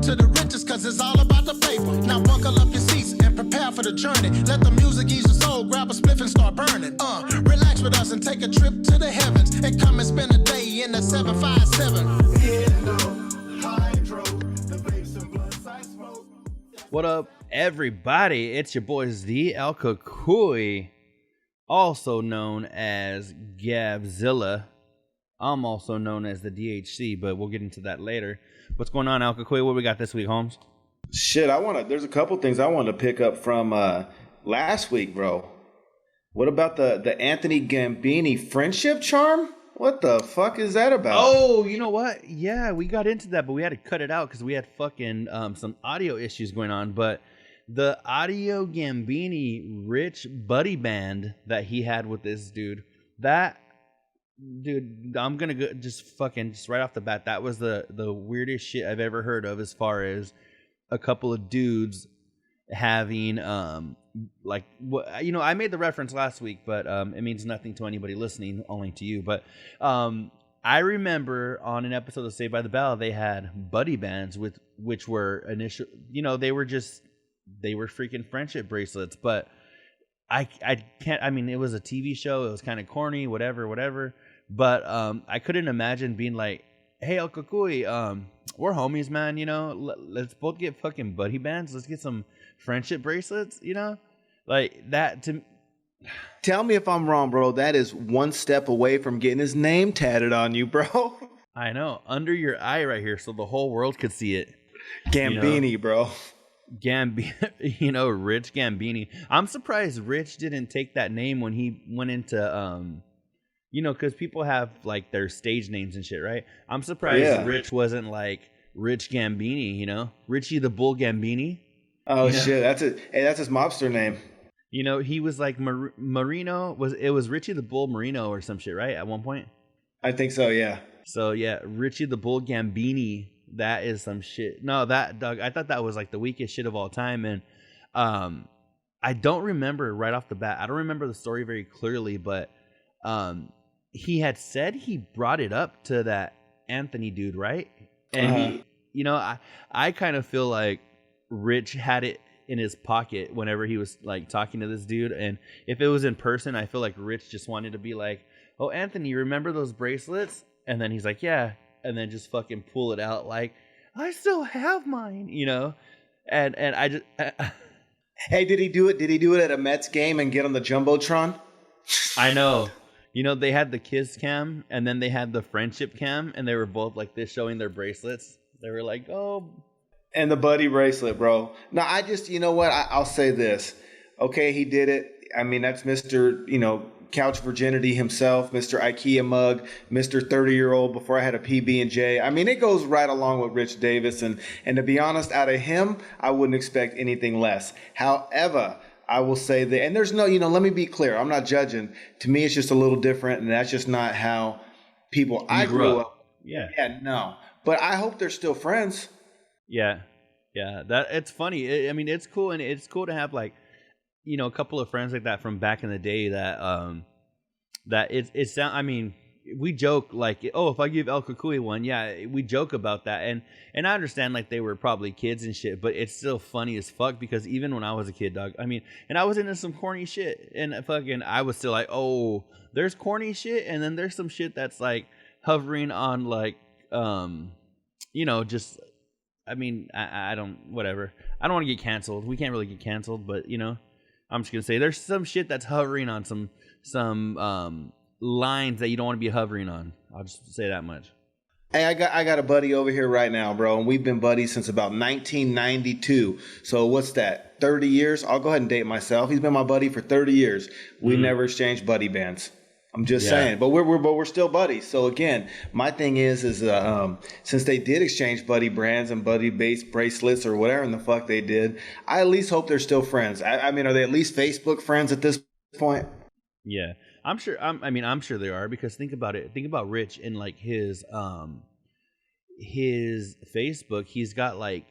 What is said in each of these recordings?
to the riches, cause it's all about the paper. Now buckle up your seats and prepare for the journey. Let the music ease your soul, grab a spliff and start burning. Relax with us and take a trip to the heavens. And come and spend a day in the 757. What up, everybody? It's your boys, the El Kakui, also known as Gabzilla. I'm also known as the DHC, but we'll get into that later. What's going on, El Kakui? What we got this week, Holmes? Shit, there's a couple things I wanted to pick up from last week, bro. What about the Anthony Gambini friendship charm? What the fuck is that about? Oh, you know what? Yeah, we got into that, but we had to cut it out because we had fucking some audio issues going on. But the Audio Gambini rich buddy band that he had with this dude, I'm gonna go just right off the bat, that was the weirdest shit I've ever heard of, as far as a couple of dudes having like, what, you know, I made the reference last week, but it means nothing to anybody listening, only to you. But I remember on an episode of Saved by the Bell, they had buddy bands which were initial, you know, they were freaking friendship bracelets. But I can't, I mean, it was a TV show, it was kind of corny, whatever. But I couldn't imagine being like, hey, El Kakui, we're homies, man, you know, let's both get fucking buddy bands. Let's get some friendship bracelets, you know? Like that to... Tell me if I'm wrong, bro. That is one step away from getting his name tatted on you, bro. I know. Under your eye right here, so the whole world could see it. Gambini, you know? Bro. You know, Rich Gambini. I'm surprised Rich didn't take that name when he went into... you know, because people have like their stage names and shit, right? I'm surprised Rich wasn't like Rich Gambini, you know? Richie the Bull Gambini. Oh, you know? Shit. That's his mobster name. You know, he was like Marino. It was Richie the Bull Marino or some shit, right? At one point? I think so, yeah. So, yeah, Richie the Bull Gambini. That is some shit. No, Doug, I thought that was like the weakest shit of all time. And I don't remember right off the bat. I don't remember the story very clearly, but... he had said he brought it up to that Anthony dude, right? And he, you know, I kind of feel like Rich had it in his pocket whenever he was like talking to this dude. And if it was in person, I feel like Rich just wanted to be like, oh, Anthony, you remember those bracelets? And then he's like, yeah. And then just fucking pull it out like, I still have mine, you know? And I just... Hey, did he do it? Did he do it at a Mets game and get on the Jumbotron? I know. You know, they had the kiss cam and then they had the friendship cam, and they were both like this showing their bracelets. They were like, oh. And the buddy bracelet, bro. Now, I just, you know what? I'll say this. Okay, he did it. I mean, that's Mr., you know, Couch Virginity himself, Mr. IKEA mug, Mr. 30-year-old before I had a PB&J. I mean, it goes right along with Rich Davis. And to be honest, out of him, I wouldn't expect anything less. However, I will say that, and there's no, you know, let me be clear. I'm not judging. To me, it's just a little different, and that's just not how people I grew up. Yeah. Yeah, no. But I hope they're still friends. Yeah. That it's funny. I mean, it's cool, and it's cool to have like, you know, a couple of friends like that from back in the day that it's I mean, we joke like, oh, if I give El Kakui one, yeah, we joke about that, and I understand like they were probably kids and shit, but it's still funny as fuck, because even when I was a kid, dog, I mean, and I was into some corny shit, and fucking I was still like, oh, there's corny shit, and then there's some shit that's like hovering on like you know, just, I mean, I don't, whatever, I don't want to get canceled. We can't really get canceled, but you know, I'm just gonna say there's some shit that's hovering on some lines that you don't want to be hovering on. I'll just say that much. Hey, I got a buddy over here right now, bro, and we've been buddies since about 1992. So what's that? 30 years? I'll go ahead and date myself. He's been my buddy for 30 years. We never exchanged buddy bands. I'm just saying, but we're still buddies. So again, my thing is since they did exchange buddy brands and buddy base bracelets or whatever in the fuck they did, I at least hope they're still friends. I mean, are they at least Facebook friends at this point? Yeah. I'm sure. I'm sure they are, because think about it. Think about Rich and like his Facebook. He's got like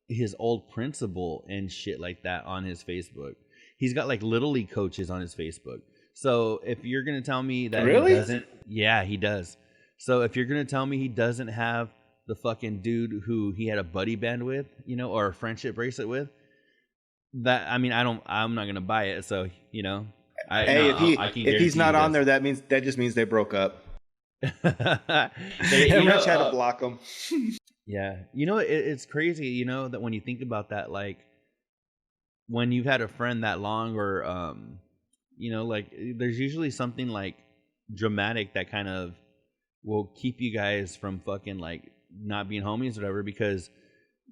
his old principal and shit like that on his Facebook. He's got like Little League coaches on his Facebook. So if you're gonna tell me that he doesn't, yeah, he does. So if you're gonna tell me he doesn't have the fucking dude who he had a buddy band with, you know, or a friendship bracelet with. That, I mean, I'm not gonna buy it. So, you know, if he's not on there, that just means they broke up. And Rich had to block him. Yeah, you know, it's crazy, you know, that when you think about that, like when you've had a friend that long, or you know, like there's usually something like dramatic that kind of will keep you guys from fucking like not being homies or whatever, because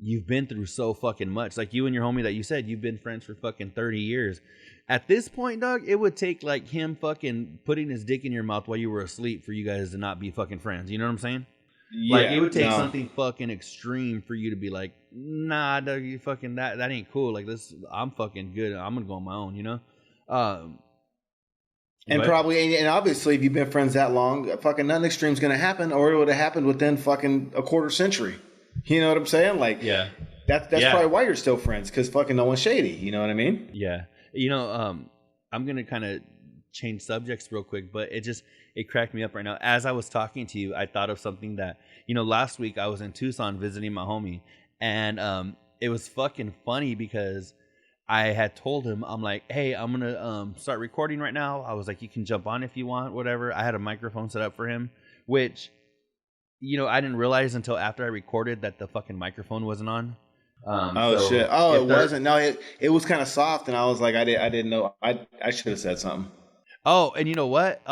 you've been through so fucking much. Like you and your homie that you said you've been friends for fucking 30 years. At this point, dog, it would take like him fucking putting his dick in your mouth while you were asleep for you guys to not be fucking friends. You know what I'm saying? Yeah, like it would take something fucking extreme for you to be like, nah, dog, you fucking that ain't cool. Like this, I'm fucking good. I'm gonna go on my own. You know. And obviously, if you've been friends that long, fucking nothing extreme's gonna happen, or it would have happened within fucking a quarter century. You know what I'm saying? Like, yeah, that's probably why you're still friends, because fucking no one's shady. You know what I mean? Yeah. You know, I'm gonna kind of change subjects real quick, but it cracked me up right now. As I was talking to you, I thought of something that, you know, last week I was in Tucson visiting my homie, and it was fucking funny because I had told him, I'm like, hey, I'm gonna start recording right now. I was like, you can jump on if you want, whatever. I had a microphone set up for him, which, you know, I didn't realize until after I recorded that the fucking microphone wasn't on. Shit! Oh, it wasn't. No, it was kind of soft, and I was like, I didn't know. I should have said something. Oh, and you know what?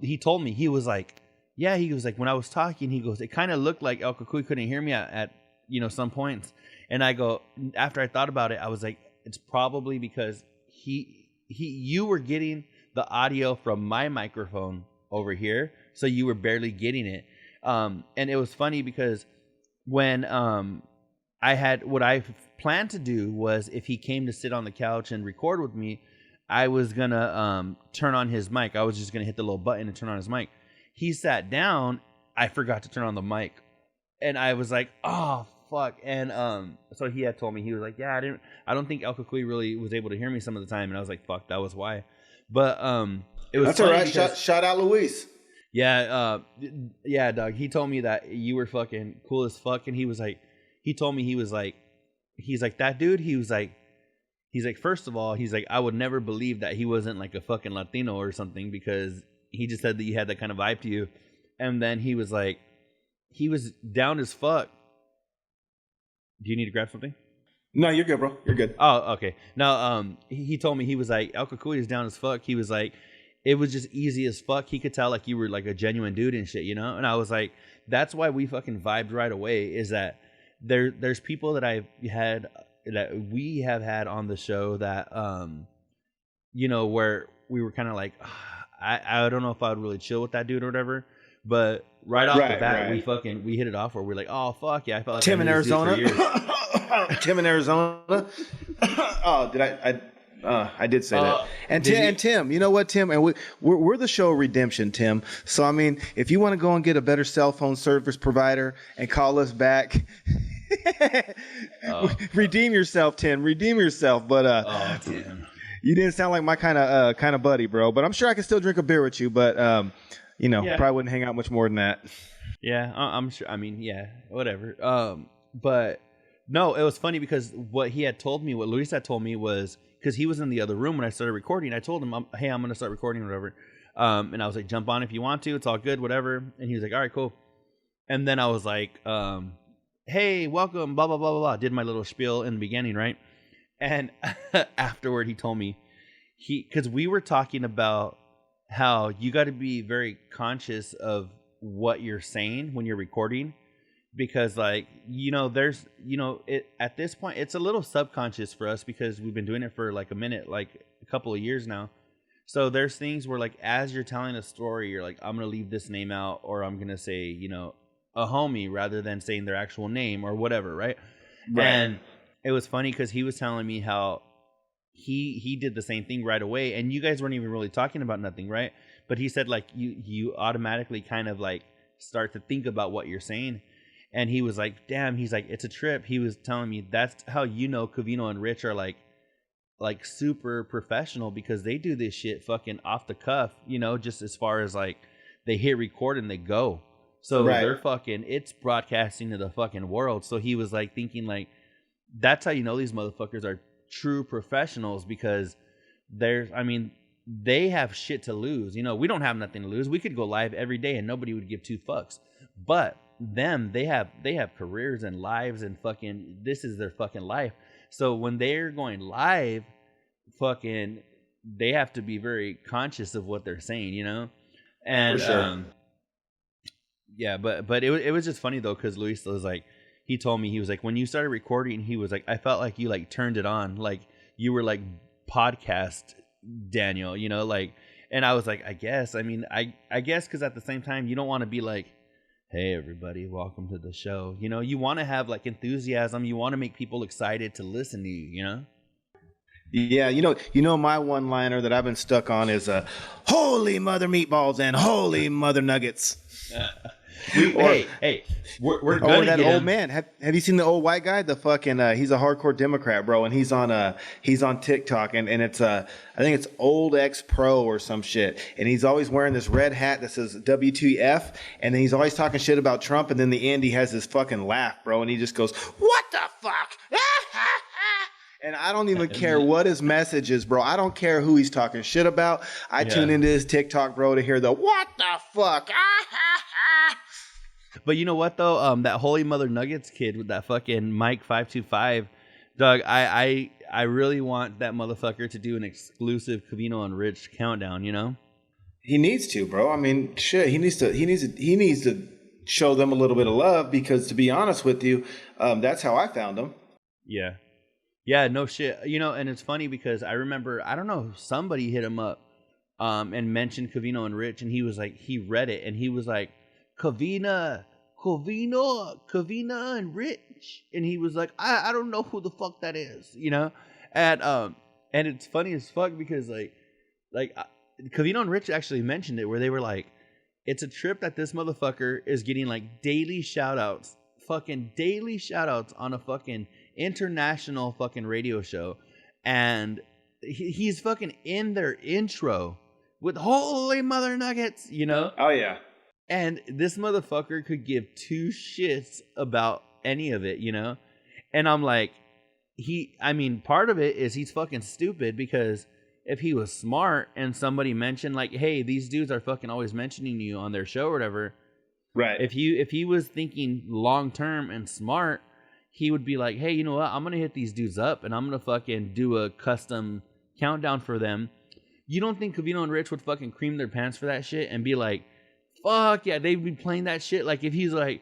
He told me, he was like, yeah, he was like, when I was talking, he goes, it kind of looked like El Cucuy couldn't hear me at you know, some points. And I go, after I thought about it, I was like, it's probably because you were getting the audio from my microphone over here, so you were barely getting it. And it was funny because when what I planned to do was, if he came to sit on the couch and record with me, I was gonna turn on his mic. I was just gonna hit the little button and turn on his mic. He sat down. I forgot to turn on the mic, and I was like, "Oh fuck!" And so he had told me, he was like, "Yeah, I don't think El Cucuy really was able to hear me some of the time." And I was like, "Fuck, that was why." But it was. That's all right. Shout out Luis. Yeah, yeah, dog. He told me that you were fucking cool as fuck, and he was like, he told me he's like that dude. He's like, first of all, he's like, I would never believe that he wasn't like a fucking Latino or something, because he just said that you had that kind of vibe to you. And then he was like, he was down as fuck. Do you need to grab something? No, you're good, bro. You're good. Oh, okay. Now, he told me, he was like, El Cucuy is down as fuck. He was like, it was just easy as fuck. He could tell like you were like a genuine dude and shit, you know? And I was like, that's why we fucking vibed right away, is that there's people that we have had on the show that, you know, where we were kind of like, I don't know if I would really chill with that dude or whatever. But right off the bat, we hit it off where we're like, oh fuck yeah, I felt like Tim in Arizona. Tim in Arizona. Oh, did I did say that. And Tim, you know what, Tim? And we're the show Redemption, Tim. So I mean, if you want to go and get a better cell phone service provider and call us back, redeem yourself, Tim. Redeem yourself. But Tim, you didn't sound like my kind of buddy, bro. But I'm sure I can still drink a beer with you. But you know, probably wouldn't hang out much more than that. Yeah, I'm sure. I mean, yeah, whatever. But no, it was funny because what he had told me, what Luis had told me was, because he was in the other room when I started recording. I told him, hey, I'm going to start recording or whatever. And I was like, jump on if you want to. It's all good, whatever. And he was like, all right, cool. And then I was like, hey, welcome, blah, blah, blah, blah, blah. Did my little spiel in the beginning, right? And afterward, he told me, because we were talking about how you got to be very conscious of what you're saying when you're recording. Because, like, you know, there's, you know, at this point, it's a little subconscious for us because we've been doing it for like a minute, like a couple of years now. So there's things where, like, as you're telling a story, you're like, I'm going to leave this name out, or I'm going to say, you know, a homie rather than saying their actual name or whatever, right? And it was funny because he was telling me how he did the same thing right away. And you guys weren't even really talking about nothing, right? But he said, like, you automatically kind of, like, start to think about what you're saying. And he was like, damn, he's like, it's a trip. He was telling me that's how, you know, Covino and Rich are like super professional, because they do this shit fucking off the cuff, you know, just as far as like they hit record and they go. So Right. they're fucking, it's broadcasting to the fucking world. So he was like thinking like, that's how you know these motherfuckers are true professionals, because they have shit to lose. You know, we don't have nothing to lose. We could go live every day and nobody would give two fucks. But they have careers and lives, and fucking, this is their fucking life. So when they're going live, fucking, they have to be very conscious of what they're saying, you know? And For sure. yeah, but it was just funny though, because Luis was like, he told me, he was like, when you started recording, he was like, I felt like you like turned it on, like you were like podcast Daniel, you know, like, and I was like, I guess, I mean, I guess, because at the same time, you don't want to be like, hey everybody, welcome to the show, you know, you want to have like enthusiasm, you want to make people excited to listen to you, you know? Yeah, you know, my one-liner that I've been stuck on is "Holy mother meatballs and holy mother nuggets." Hey, we're gonna Or that get old him. man. Have you seen the old white guy? The fucking he's a hardcore Democrat, bro, and he's on TikTok, and it's I think it's Old X Pro or some shit, and he's always wearing this red hat that says WTF, and then he's always talking shit about Trump, and then the end he has this fucking laugh, bro, and he just goes, "What the fuck?" And I don't even care what his message is, bro. I don't care who he's talking shit about. I tune into his TikTok, bro, to hear the "What the fuck." But you know what though? That Holy Mother Nuggets kid with that fucking Mike 525, Doug. I really want that motherfucker to do an exclusive Covino and Rich countdown. You know? He needs to, bro. I mean, shit. He needs to show them a little bit of love, because, to be honest with you, that's how I found him. Yeah. Yeah, no shit. You know, and it's funny because I remember, I don't know, somebody hit him up and mentioned Covino and Rich, and he was like, he read it and he was like, Covino and Rich, and he was like, I don't know who the fuck that is, you know? And it's funny as fuck because like Covino and Rich actually mentioned it, where they were like, it's a trip that this motherfucker is getting like daily shout outs on a fucking international fucking radio show, and he's fucking in their intro with Holy Mother Nuggets, you know? Oh yeah. And this motherfucker could give two shits about any of it, you know? And I'm like, part of it is he's fucking stupid, because if he was smart and somebody mentioned like, hey, these dudes are fucking always mentioning you on their show or whatever, right? If he was thinking long term and smart, he would be like, hey, you know what? I'm going to hit these dudes up and I'm going to fucking do a custom countdown for them. You don't think Covino and Rich would fucking cream their pants for that shit and be like, fuck yeah, they'd be playing that shit? Like if he's like,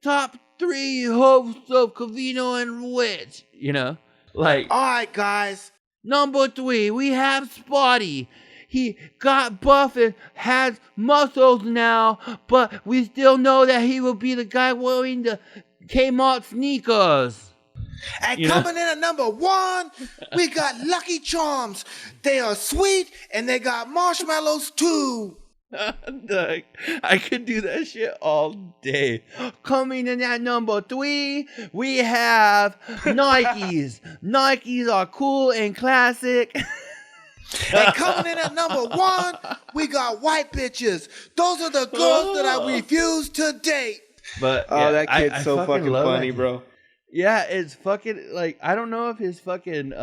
top 3 hosts of Covino and Rich, you know? Like, all right, guys. Number 3, we have Spotty. He got buff and has muscles now, but we still know that he will be the guy wearing the Kmart sneakers. And coming in at number 1, we got Lucky Charms. They are sweet and they got marshmallows too. I could do that shit all day. Coming in at number 3, we have Nikes. Nikes are cool and classic. And coming in at number 1, we got white bitches. Those are the girls that I refuse to date. But yeah, that kid's so fucking funny, bro. Yeah, it's fucking like, I don't know if his fucking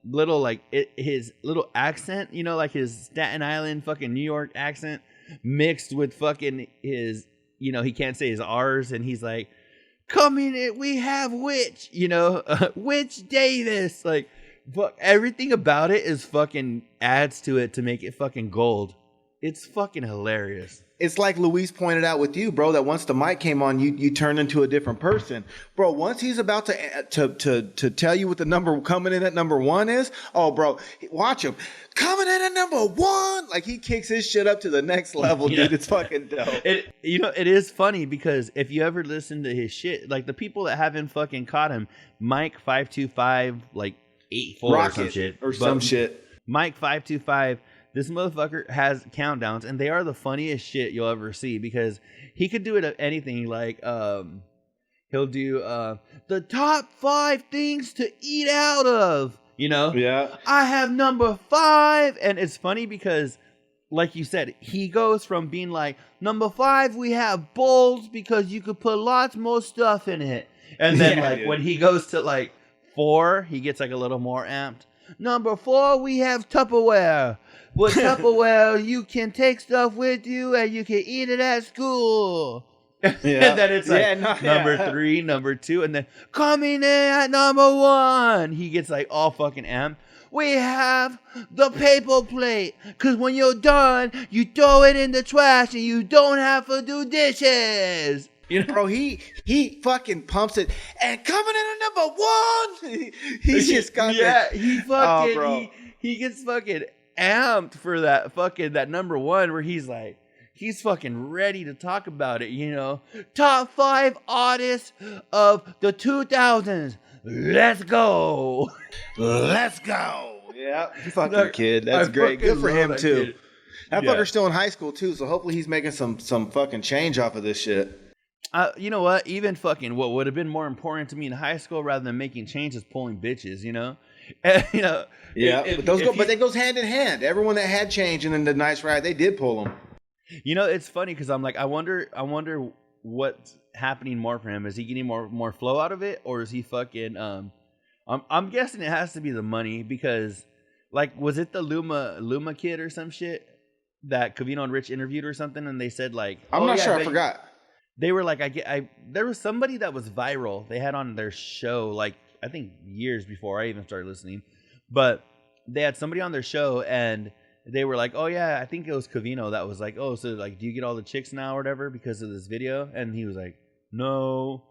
little like his little accent, you know, like his Staten Island fucking New York accent mixed with fucking his, you know, he can't say his R's, and he's like, coming in, we have Witch, you know, Witch Davis, like, but everything about it is fucking adds to it to make it fucking gold. It's fucking hilarious. It's like Luis pointed out with you, bro, that once the mic came on, you turned into a different person. Bro, once he's about to tell you what the number coming in at number 1 is, oh, bro, watch him. Coming in at number 1. Like, he kicks his shit up to the next level, dude. It's fucking dope. It is funny because if you ever listen to his shit, like the people that haven't fucking caught him, Mike 525, like 84 Rocket or some shit. shit. Mike 525. This motherfucker has countdowns, and they are the funniest shit you'll ever see, because he could do it at anything. Like, he'll do the top 5 things to eat out of, you know? Yeah. I have number 5. And it's funny because like you said, he goes from being like, number 5, we have bowls because you could put lots more stuff in it. And then when he goes to like 4, he gets like a little more amped. Number 4, we have Tupperware. With Tupperware, you can take stuff with you and you can eat it at school. Yeah. And then it's like number 3, number 2, and then coming in at number 1. He gets like all fucking amped. We have the paper plate, because when you're done, you throw it in the trash and you don't have to do dishes. You know? Bro, he fucking pumps it. And coming in at number 1, he's just got he fucking, he gets fucking amped for that number 1 where he's like, he's fucking ready to talk about it, you know. Top 5 artists of the 2000s. Let's go. Let's go. Yeah. Fucking kid. That's great. Good for him, too. Kid. That fucker's still in high school, too, so hopefully he's making some fucking change off of this shit. You know what? Even fucking what would have been more important to me in high school rather than making change is pulling bitches, you know? And, you know. Yeah, but that goes hand in hand. Everyone that had change and then the nice ride, they did pull them. You know, it's funny because I'm like, I wonder what's happening more for him. Is he getting more flow out of it, or is he fucking? I'm guessing it has to be the money because, like, was it the Luma kid or some shit that Covino and Rich interviewed or something, and they said like, I'm not sure, I forgot. They were like, there was somebody that was viral. They had on their show like I think years before I even started listening, but they had somebody on their show and they were like, oh yeah, I think it was Covino that was like, oh, so like, do you get all the chicks now or whatever because of this video? And he was like, no,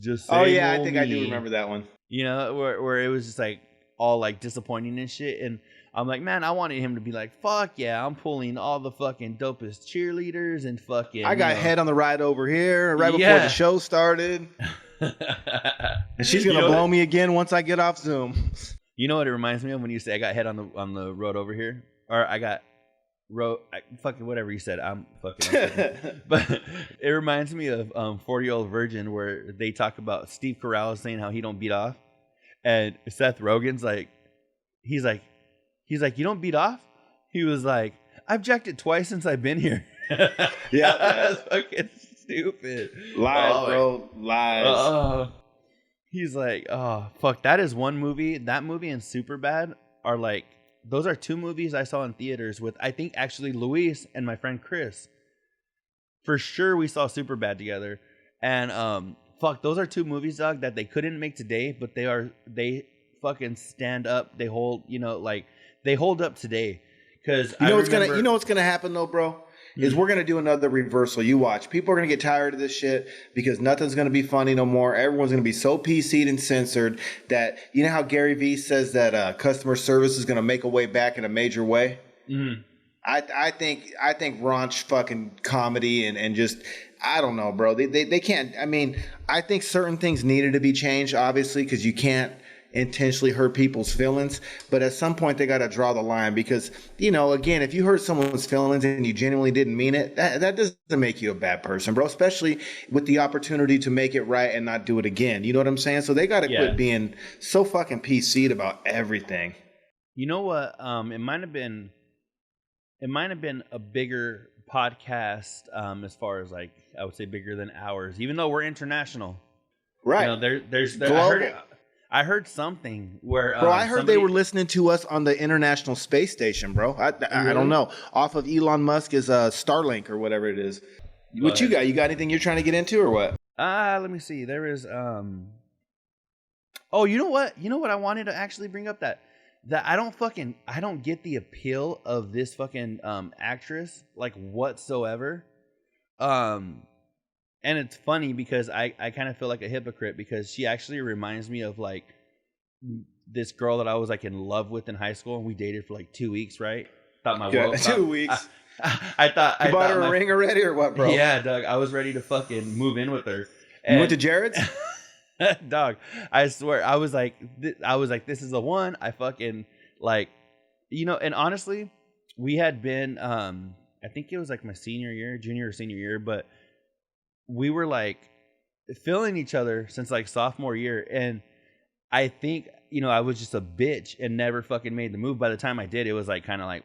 just say oh yeah, I think me. I do remember that one. You know, where it was just like all like disappointing and shit. And I'm like, man, I wanted him to be like, fuck yeah, I'm pulling all the fucking dopest cheerleaders and fucking. I got head on the ride over here right before the show started. And she's gonna blow me again once I get off Zoom. You know what it reminds me of when you say I got head on the road over here? Or I got fucking whatever you said. I'm fucking. But it reminds me of 40-Year-Old Virgin, where they talk about Steve Carell saying how he don't beat off, and Seth Rogen's like, he's like, you don't beat off? He was like, I've jacked it twice since I've been here. Yeah, that's fucking stupid. Lies, bro, lies. He's like, oh fuck, that is one movie. That movie and Superbad are like. Those are 2 movies I saw in theaters with, I think, actually Luis and my friend Chris. For sure, we saw Superbad together. And, fuck, those are 2 movies, dog, that they couldn't make today, but they fucking stand up. They hold, you know, like, they hold up today. Because you know what's gonna happen, though, bro? Is we're going to do another reversal. You watch. People are going to get tired of this shit because nothing's going to be funny no more. Everyone's going to be so PC'd and censored that, you know how Gary Vee says that customer service is going to make a way back in a major way? Mm-hmm. I think raunch fucking comedy and just, I don't know, bro. They can't. I mean, I think certain things needed to be changed, obviously, because you can't intentionally hurt people's feelings, but at some point they got to draw the line because, you know, again, if you hurt someone's feelings and you genuinely didn't mean it, that doesn't make you a bad person, bro, especially with the opportunity to make it right and not do it again. You know what I'm saying? So they got to quit being so fucking PC'd about everything. You know what? It might have been a bigger podcast as far as like, I would say bigger than ours, even though we're international. Right. You know, there's I heard something where... bro, I heard they were listening to us on the International Space Station, bro. I don't know. Off of Elon Musk's Starlink or whatever it is. What you got? You got anything you're trying to get into or what? Let me see. There is... Oh, you know what? You know what I wanted to actually bring up? That I don't get the appeal of this fucking actress, like, whatsoever. And it's funny because I kind of feel like a hypocrite because she actually reminds me of like this girl that I was like in love with in high school, and we dated for like 2 weeks, right? Thought my world. 2 weeks. I thought you bought her a ring already or what, bro? Yeah, Doug. I was ready to fucking move in with her. And, you went to Jared's? Dog, I swear, I was like, this is the one. I fucking like, you know. And honestly, we had been, I think it was like my junior or senior year, but we were like feeling each other since like sophomore year. And I think, you know, I was just a bitch and never fucking made the move. By the time I did, it was like kind of like,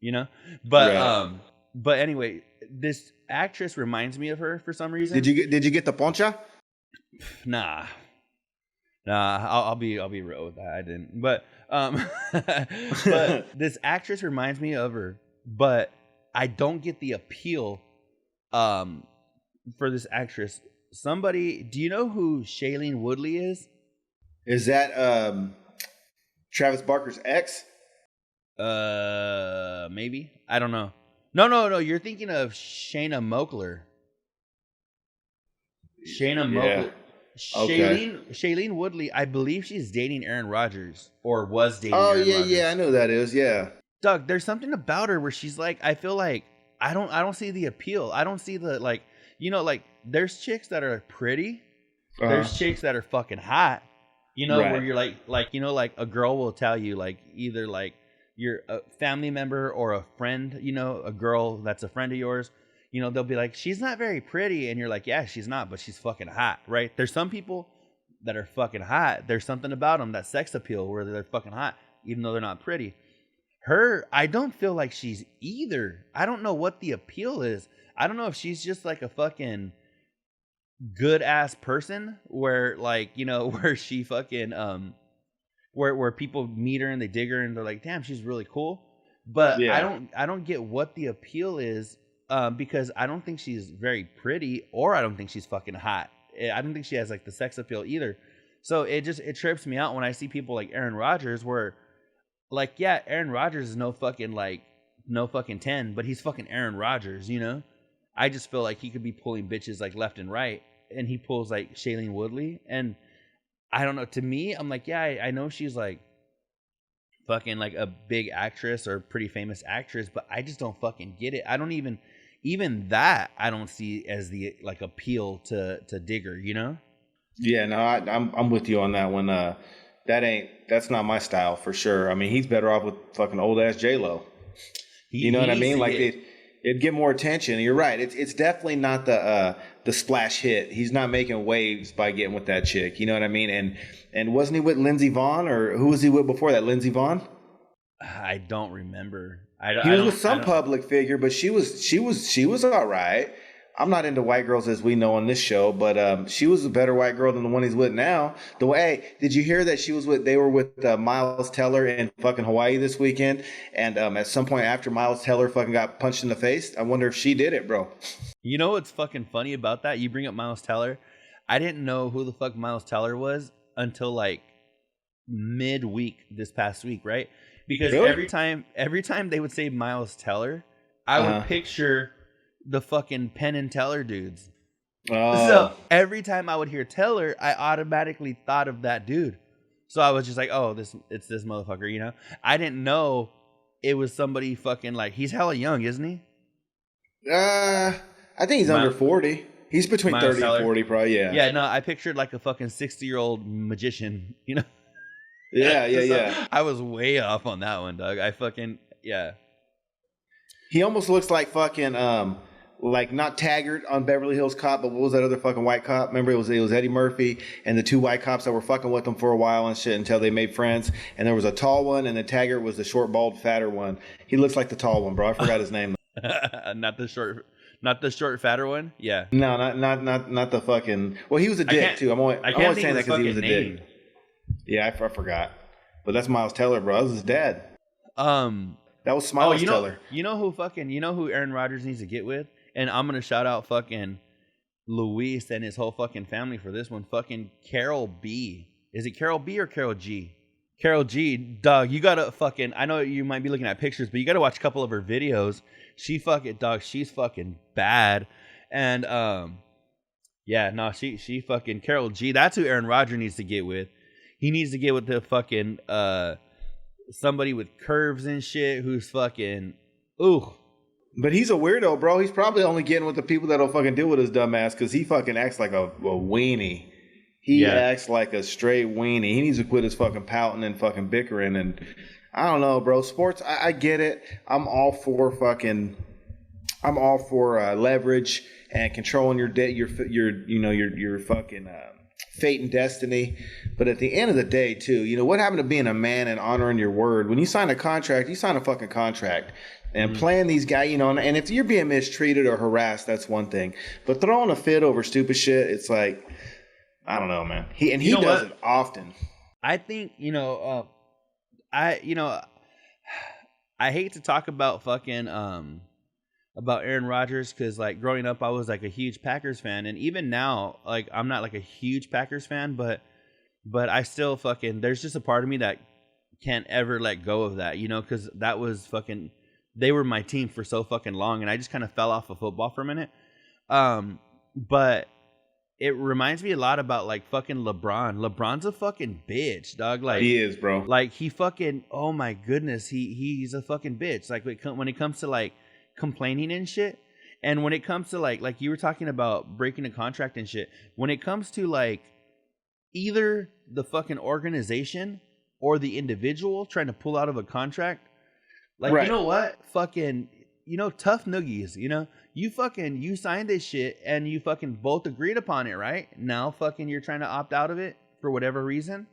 you know. But Yeah. but anyway, this actress reminds me of her for some reason. Did you get the poncha? Nah, I'll be real with that. I didn't, but but this actress reminds me of her, but I don't get the appeal for this actress. Somebody, do you know who Shailene Woodley is? Is that Travis Barker's ex? Maybe. I don't know. No. You're thinking of Shayna Moakler. Shayna Moakler. Okay. Shailene Woodley, I believe she's dating Aaron Rodgers or was dating Oh Aaron Rodgers. yeah, I know who that is. Yeah. Doug, there's something about her where she's like, I feel like I don't see the appeal. I don't see the like, you know, like there's chicks that are pretty. There's chicks that are fucking hot. You know, Right. where you're like, you know, like a girl will tell you like either like you're a family member or a friend, you know, a girl that's a friend of yours, you know, they'll be like, she's not very pretty. And you're like, yeah, she's not, but she's fucking hot, right? There's some people that are fucking hot. There's something about them, that sex appeal where they're fucking hot, even though they're not pretty. Her, I don't feel like she's either. I don't know what the appeal is. I don't know if she's just like a fucking good ass person where like, you know, where she fucking, where people meet her and they dig her and they're like, damn, she's really cool. But Yeah. I don't get what the appeal is, because I don't think she's very pretty or I don't think she's fucking hot. I don't think she has like the sex appeal either. So it trips me out when I see people like Aaron Rodgers where like, yeah, Aaron Rodgers is no fucking 10, but he's fucking Aaron Rodgers, you know? I just feel like he could be pulling bitches like left and right and he pulls like Shailene Woodley and I don't know. To me, I'm like, yeah, I know she's like fucking like a big actress or pretty famous actress, but I just don't fucking get it. I don't even that I don't see as the like appeal to Digger, you know? Yeah, no, I'm with you on that one. That's not my style for sure. I mean, he's better off with fucking old ass J-Lo. You know what I mean? Like it'd get more attention. You're right. It's definitely not the splash hit. He's not making waves by getting with that chick. You know what I mean? And wasn't he with Lindsey Vonn or who was he with before that? Lindsey Vonn? I don't remember. He was with some public figure, but she was all right. I'm not into white girls as we know on this show, but she was a better white girl than the one he's with now. Did you hear that they were with Miles Teller in fucking Hawaii this weekend? And at some point after Miles Teller fucking got punched in the face, I wonder if she did it, bro. You know what's fucking funny about that? You bring up Miles Teller. I didn't know who the fuck Miles Teller was until like midweek this past week, right? Because Really? every time they would say Miles Teller, I would picture the fucking Penn and Teller dudes. So every time I would hear Teller, I automatically thought of that dude. So I was just like, oh, it's this motherfucker, you know? I didn't know it was somebody fucking like, he's hella young, isn't he? I think he's under 40. He's between Miles 30 Teller. and 40, probably. Yeah. Yeah, no, I pictured like a fucking 60-year-old magician, you know? Yeah. I was way off on that one, Doug. I fucking, yeah. He almost looks like fucking like not Taggart on Beverly Hills Cop, but what was that other fucking white cop? Remember, it was Eddie Murphy and the two white cops that were fucking with him for a while and shit until they made friends. And there was a tall one, and then Taggart was the short, bald, fatter one. He looks like the tall one, bro. I forgot his name. Not the short, fatter one. Yeah. No, not the fucking. Well, he was a dick too. I'm always saying that because he was a dick. Yeah, I forgot. But that's Miles Teller, bro. That was his dad. That was Miles Teller. You know who Aaron Rodgers needs to get with? And I'm gonna shout out fucking Luis and his whole fucking family for this one. Fucking Carol B. Is it Carol B or Carol G? Carol G, dog, you gotta fucking, I know you might be looking at pictures, but you gotta watch a couple of her videos. She fucking, dog, she's fucking bad. And, she fucking, Carol G, that's who Aaron Rodgers needs to get with. He needs to get with the fucking, somebody with curves and shit who's fucking, ooh. But he's a weirdo, bro. He's probably only getting with the people that'll fucking deal with his dumb ass because he fucking acts like a weenie. He acts like a straight weenie. He needs to quit his fucking pouting and fucking bickering. And I don't know, bro. Sports, I get it. I'm all for leverage and controlling your fucking fate and destiny. But at the end of the day, too, you know, what happened to being a man and honoring your word? When you sign a contract, you sign a fucking contract. And playing these guys, you know, and if you're being mistreated or harassed, that's one thing. But throwing a fit over stupid shit, it's like, I don't know, man. He does it often. I think, I hate to talk about fucking about Aaron Rodgers, because like growing up I was like a huge Packers fan, and even now like I'm not like a huge Packers fan, but I still fucking, there's just a part of me that can't ever let go of that, you know, because that was fucking, they were my team for so fucking long, and I just kind of fell off of football for a minute. But it reminds me a lot about like fucking LeBron. LeBron's a fucking bitch, dog. Like he is, bro. Like he fucking, oh my goodness, he's a fucking bitch. Like when it comes to like complaining and shit, and when it comes to like you were talking about breaking a contract and shit, when it comes to like either the fucking organization or the individual trying to pull out of a contract, like, right. You know what? Fucking, you know, tough noogies, you know? You signed this shit and you fucking both agreed upon it, right? Now fucking you're trying to opt out of it for whatever reason?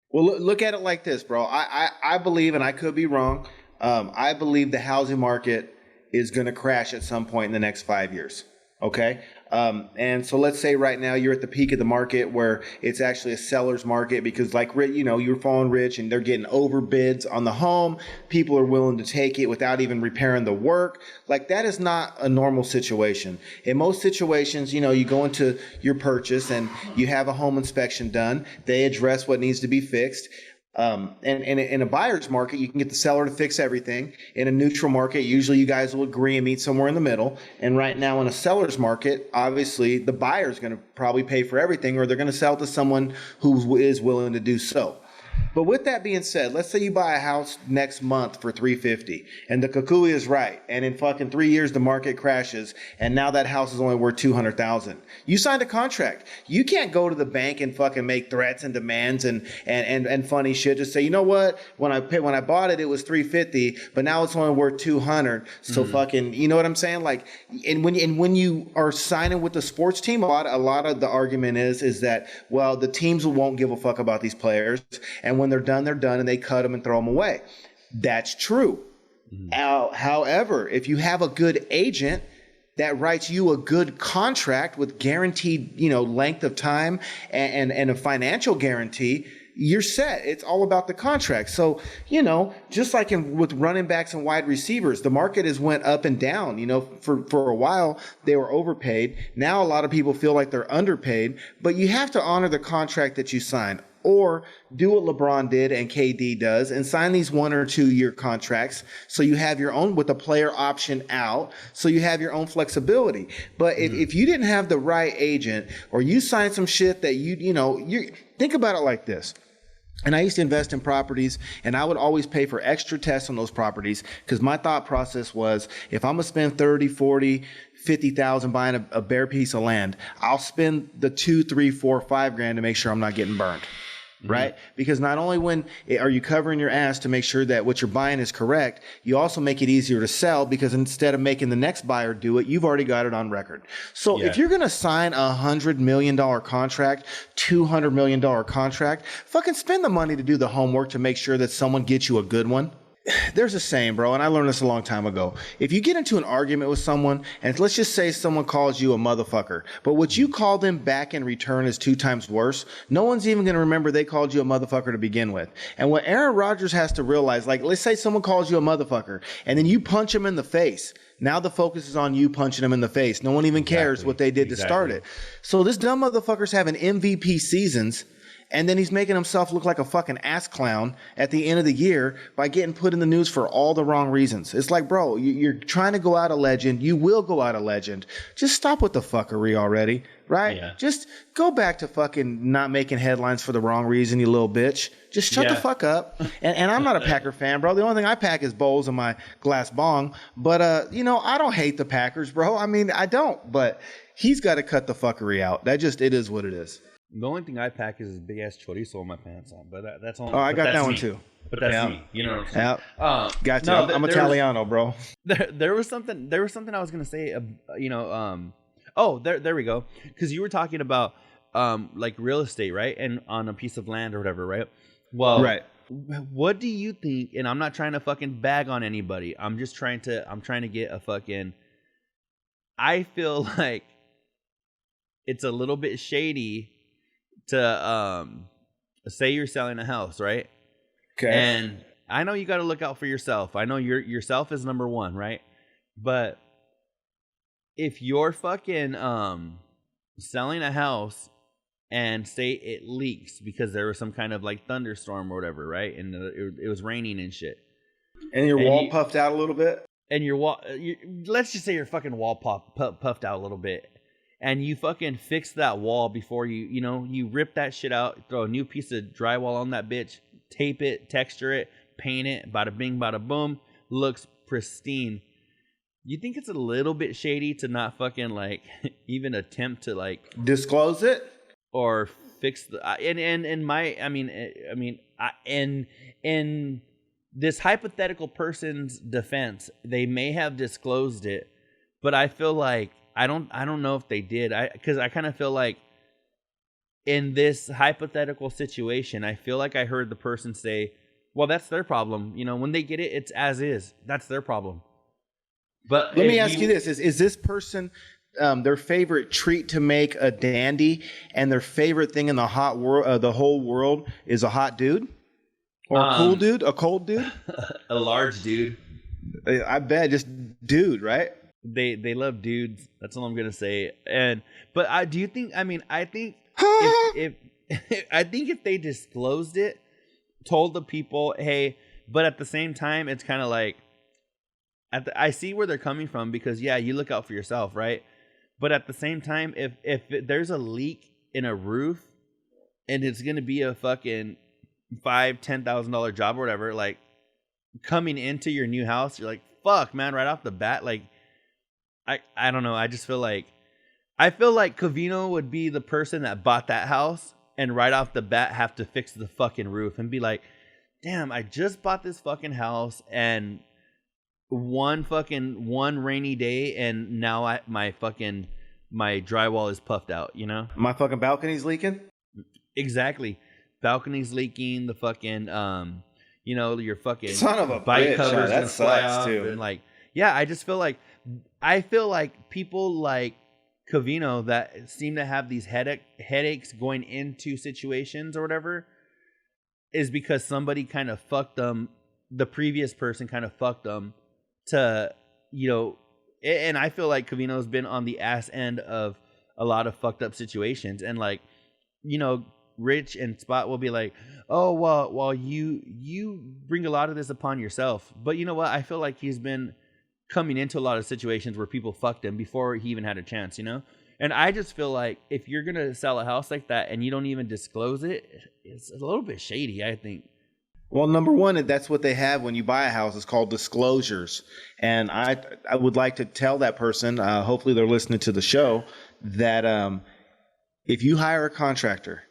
Well, look at it like this, bro. I believe, and I could be wrong, I believe the housing market is going to crash at some point in the next 5 years. Okay. And so let's say right now you're at the peak of the market where it's actually a seller's market, because like, you know, you're falling rich and they're getting overbids on the home. People are willing to take it without even repairing the work. Like, that is not a normal situation. In most situations, you know, you go into your purchase and you have a home inspection done. They address what needs to be fixed. And in a buyer's market, you can get the seller to fix everything. In a neutral market, usually you guys will agree and meet somewhere in the middle. And right now in a seller's market, obviously the buyer's going to probably pay for everything, or they're going to sell to someone who is willing to do so. But with that being said, let's say you buy a house next month for $350 and the Kukui is right, and in fucking 3 years the market crashes and now that house is only worth $200,000. You signed a contract. You can't go to the bank and fucking make threats and demands and funny shit. Just say, you know what? When I bought it, it was $350, but now it's only worth $200. So fucking, you know what I'm saying? Like, and when you are signing with the sports team, a lot of the argument is that, well, the teams won't give a fuck about these players, and when they're done, and they cut them and throw them away. That's true. However, if you have a good agent that writes you a good contract with guaranteed, you know, length of time and a financial guarantee, you're set. It's all about the contract. So, you know, just like with running backs and wide receivers, the market has went up and down. You know, for a while they were overpaid. Now a lot of people feel like they're underpaid, but you have to honor the contract that you sign. Or do what LeBron did and KD does and sign these 1 or 2 year contracts so you have your own, with a player option out, so you have your own flexibility. But if you didn't have the right agent, or you signed some shit that you think about it like this. And I used to invest in properties, and I would always pay for extra tests on those properties, because my thought process was, if I'm going to spend 30, 40, 50,000 buying a bare piece of land, I'll spend the 2, 3, 4, 5 grand to make sure I'm not getting burned. Right? Because not only are you covering your ass to make sure that what you're buying is correct, you also make it easier to sell, because instead of making the next buyer do it, you've already got it on record. So if you're going to sign a $100 million contract, $200 million contract, fucking spend the money to do the homework to make sure that someone gets you a good one. There's a saying, bro, and I learned this a long time ago. If you get into an argument with someone, and let's just say someone calls you a motherfucker, but what you call them back in return is 2 times worse, no one's even going to remember they called you a motherfucker to begin with. And what Aaron Rodgers has to realize, like, let's say someone calls you a motherfucker, and then you punch him in the face. Now the focus is on you punching him in the face. No one even cares what they did to start it. So this dumb motherfucker's having MVP seasons, and then he's making himself look like a fucking ass clown at the end of the year by getting put in the news for all the wrong reasons. It's like, bro, you're trying to go out a legend. You will go out a legend. Just stop with the fuckery already, right? Yeah. Just go back to fucking not making headlines for the wrong reason, you little bitch. Just shut the fuck up. And I'm not a Packer fan, bro. The only thing I pack is bowls and my glass bong. But, you know, I don't hate the Packers, bro. I mean, I don't. But he's got to cut the fuckery out. It is what it is. The only thing I pack is this big ass chorizo in my pants on, but that's only. Oh, I got that one too. But that's me. You know what I'm saying? Gotcha. No, I'm Italiano, bro. There was something I was gonna say. Oh, there we go. Because you were talking about like real estate, right? And on a piece of land or whatever, right? Well, Right. what do you think? And I'm not trying to fucking bag on anybody. I'm trying to get a fucking. I feel like it's a little bit shady to say you're selling a house, right? Okay. And I know you got to look out for yourself. I know yourself is number one, right? But if you're fucking selling a house and say it leaks because there was some kind of like thunderstorm or whatever, right? And it was raining and shit. And your wall puffed out a little bit? And your wall, let's just say your fucking wall puffed out a little bit. And you fucking fix that wall before you rip that shit out, throw a new piece of drywall on that bitch, tape it, texture it, paint it, bada bing, bada boom, looks pristine. You think it's a little bit shady to not fucking like even attempt to like disclose it or fix the in this hypothetical person's defense, they may have disclosed it, but I feel like I don't know if they did. Because I kind of feel like in this hypothetical situation, I feel like I heard the person say, "Well, that's their problem. When they get it, it's as is. That's their problem." But let me ask you this: Is this person their favorite treat to make a dandy, and their favorite thing in the hot world, the whole world, is a hot dude, or a cool dude, a cold dude, a large dude? I bet, just dude, right? They love dudes. That's all I'm gonna say. But do you think? I mean, I think if I think if they disclosed it, told the people, hey, but at the same time, it's kind of like. I see where they're coming from because, yeah, you look out for yourself, right? But at the same time, if there's a leak in a roof and it's going to be a fucking $5,000-$10,000 job or whatever, like coming into your new house, you're like, fuck, man, right off the bat. Like, I don't know. I just feel like Covino would be the person that bought that house and right off the bat have to fix the fucking roof and be like, damn, I just bought this fucking house and one rainy day and now my drywall is puffed out, My fucking balcony's leaking? Exactly. Balcony's leaking, the fucking your fucking son of a bike bitch. covers That gonna fly sucks off too. and like, yeah, I feel like people like Covino that seem to have these headaches going into situations or whatever is because somebody kind of fucked them, the previous person kind of fucked them to, and I feel like Covino's been on the ass end of a lot of fucked up situations. And like, Rich and Spot will be like, oh, well, you bring a lot of this upon yourself. But you know what? I feel like he's been coming into a lot of situations where people fucked him before he even had a chance, And I just feel like if you're going to sell a house like that and you don't even disclose it, it's a little bit shady, I think. Well, number one, that's what they have when you buy a house. It's called disclosures. And I would like to tell that person, hopefully they're listening to the show, that if you hire a contractor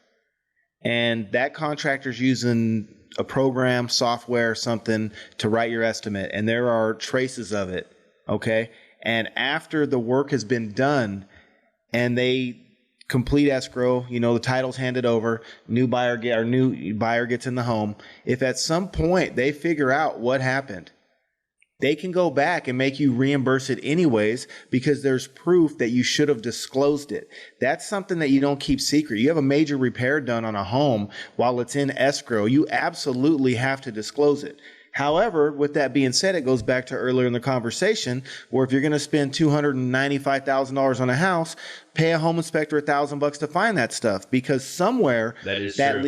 and that contractor's using a program, software, something to write your estimate, and there are traces of it, okay? And after the work has been done and they complete escrow, the title's handed over, new buyer gets in the home. If at some point they figure out what happened, they can go back and make you reimburse it anyways because there's proof that you should have disclosed it. That's something that you don't keep secret. You have a major repair done on a home while it's in escrow, you absolutely have to disclose it. However, with that being said, it goes back to earlier in the conversation where if you're going to spend $295,000 on a house, pay a home inspector $1,000 to find that stuff because somewhere that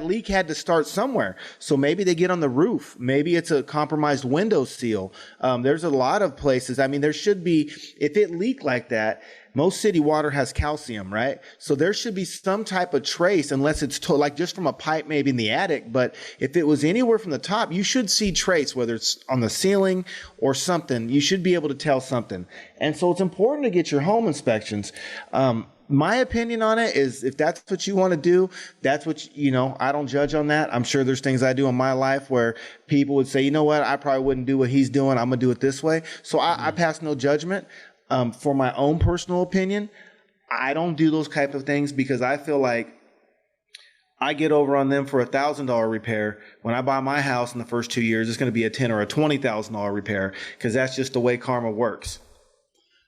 leak had to start somewhere. So maybe they get on the roof. Maybe it's a compromised window seal. There's a lot of places. I mean, there should be, if it leaked like that, most city water has calcium, right? So there should be some type of trace unless it's like just from a pipe maybe in the attic. But if it was anywhere from the top, you should see trace, whether it's on the ceiling or something. You should be able to tell something. And so it's important to get your home inspections. My opinion on it is if that's what you want to do, that's what, I don't judge on that. I'm sure there's things I do in my life where people would say, you know what, I probably wouldn't do what he's doing. I'm going to do it this way. So I pass no judgment. For my own personal opinion, I don't do those type of things because I feel like I get over on them for $1,000 repair. When I buy my house in the first 2 years, it's going to be a $10,000 or a $20,000 repair because that's just the way karma works.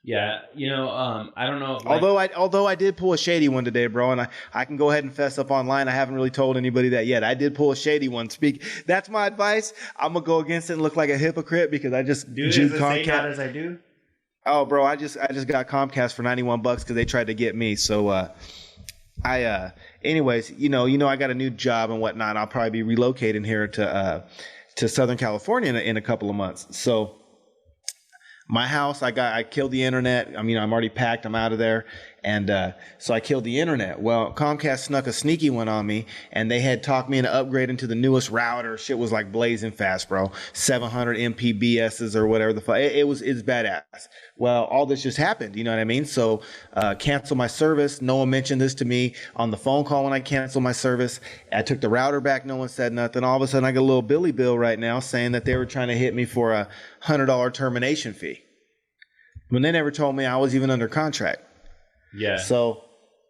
Yeah, I don't know. Like, Although I did pull a shady one today, bro, and I can go ahead and fess up online. I haven't really told anybody that yet. I did pull a shady one. That's my advice. I'm gonna go against it and look like a hypocrite because I just do it as Comcast as I do. Oh, bro, I just got Comcast for $91 because they tried to get me. So anyways, I got a new job and whatnot. I'll probably be relocating here to Southern California in a couple of months. So my house, I killed the internet. I mean, I'm already packed. I'm out of there. And so I killed the internet. Well, Comcast snuck a sneaky one on me, and they had talked me into upgrading to the newest router. Shit was like blazing fast, bro. 700 Mbps's or whatever the fuck. It's badass. Well, all this just happened. You know what I mean? So cancel my service. No one mentioned this to me on the phone call when I canceled my service. I took the router back. No one said nothing. All of a sudden, I got a little Billy bill right now saying that they were trying to hit me for a $100 termination fee. When they never told me I was even under contract. Yeah. So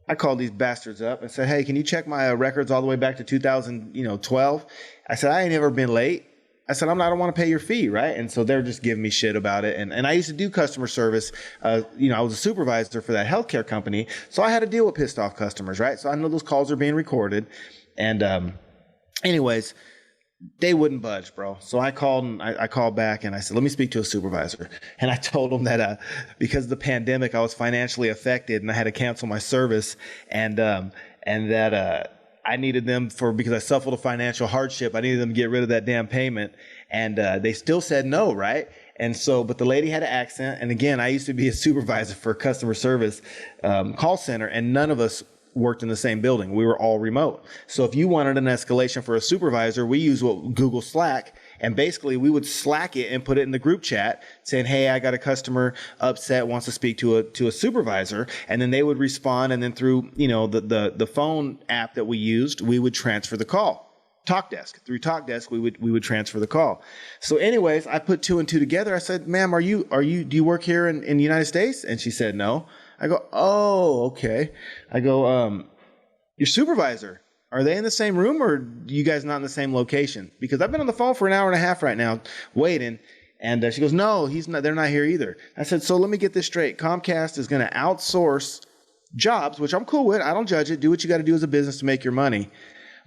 I called these bastards up and said, hey, can you check my records all the way back to 2012? I said, I ain't ever been late. I said, I don't want to pay your fee, right? And so they're just giving me shit about it. And I used to do customer service. I was a supervisor for that healthcare company. So I had to deal with pissed off customers, right? So I know those calls are being recorded. And anyways, they wouldn't budge, bro. So I called back and I said, let me speak to a supervisor. And I told them that because of the pandemic, I was financially affected and I had to cancel my service and that I needed them because I suffered a financial hardship. I needed them to get rid of that damn payment. And they still said no, right? And so, but the lady had an accent. And again, I used to be a supervisor for a customer service call center, and none of us worked in the same building. We were all remote. So if you wanted an escalation for a supervisor, we use Google Slack, and basically we would Slack it and put it in the group chat saying, hey, I got a customer upset, wants to speak to a supervisor. And then they would respond. And then through, the phone app that we used, we would transfer the call. Through TalkDesk, we would transfer the call. So anyways, I put two and two together. I said, ma'am, do you work here in the United States? And she said, no. I go, oh, okay. I go, your supervisor, are they in the same room or you guys not in the same location? Because I've been on the phone for an hour and a half right now waiting. And she goes, no, they're not here either. I said, so let me get this straight. Comcast is going to outsource jobs, which I'm cool with. I don't judge it. Do what you got to do as a business to make your money.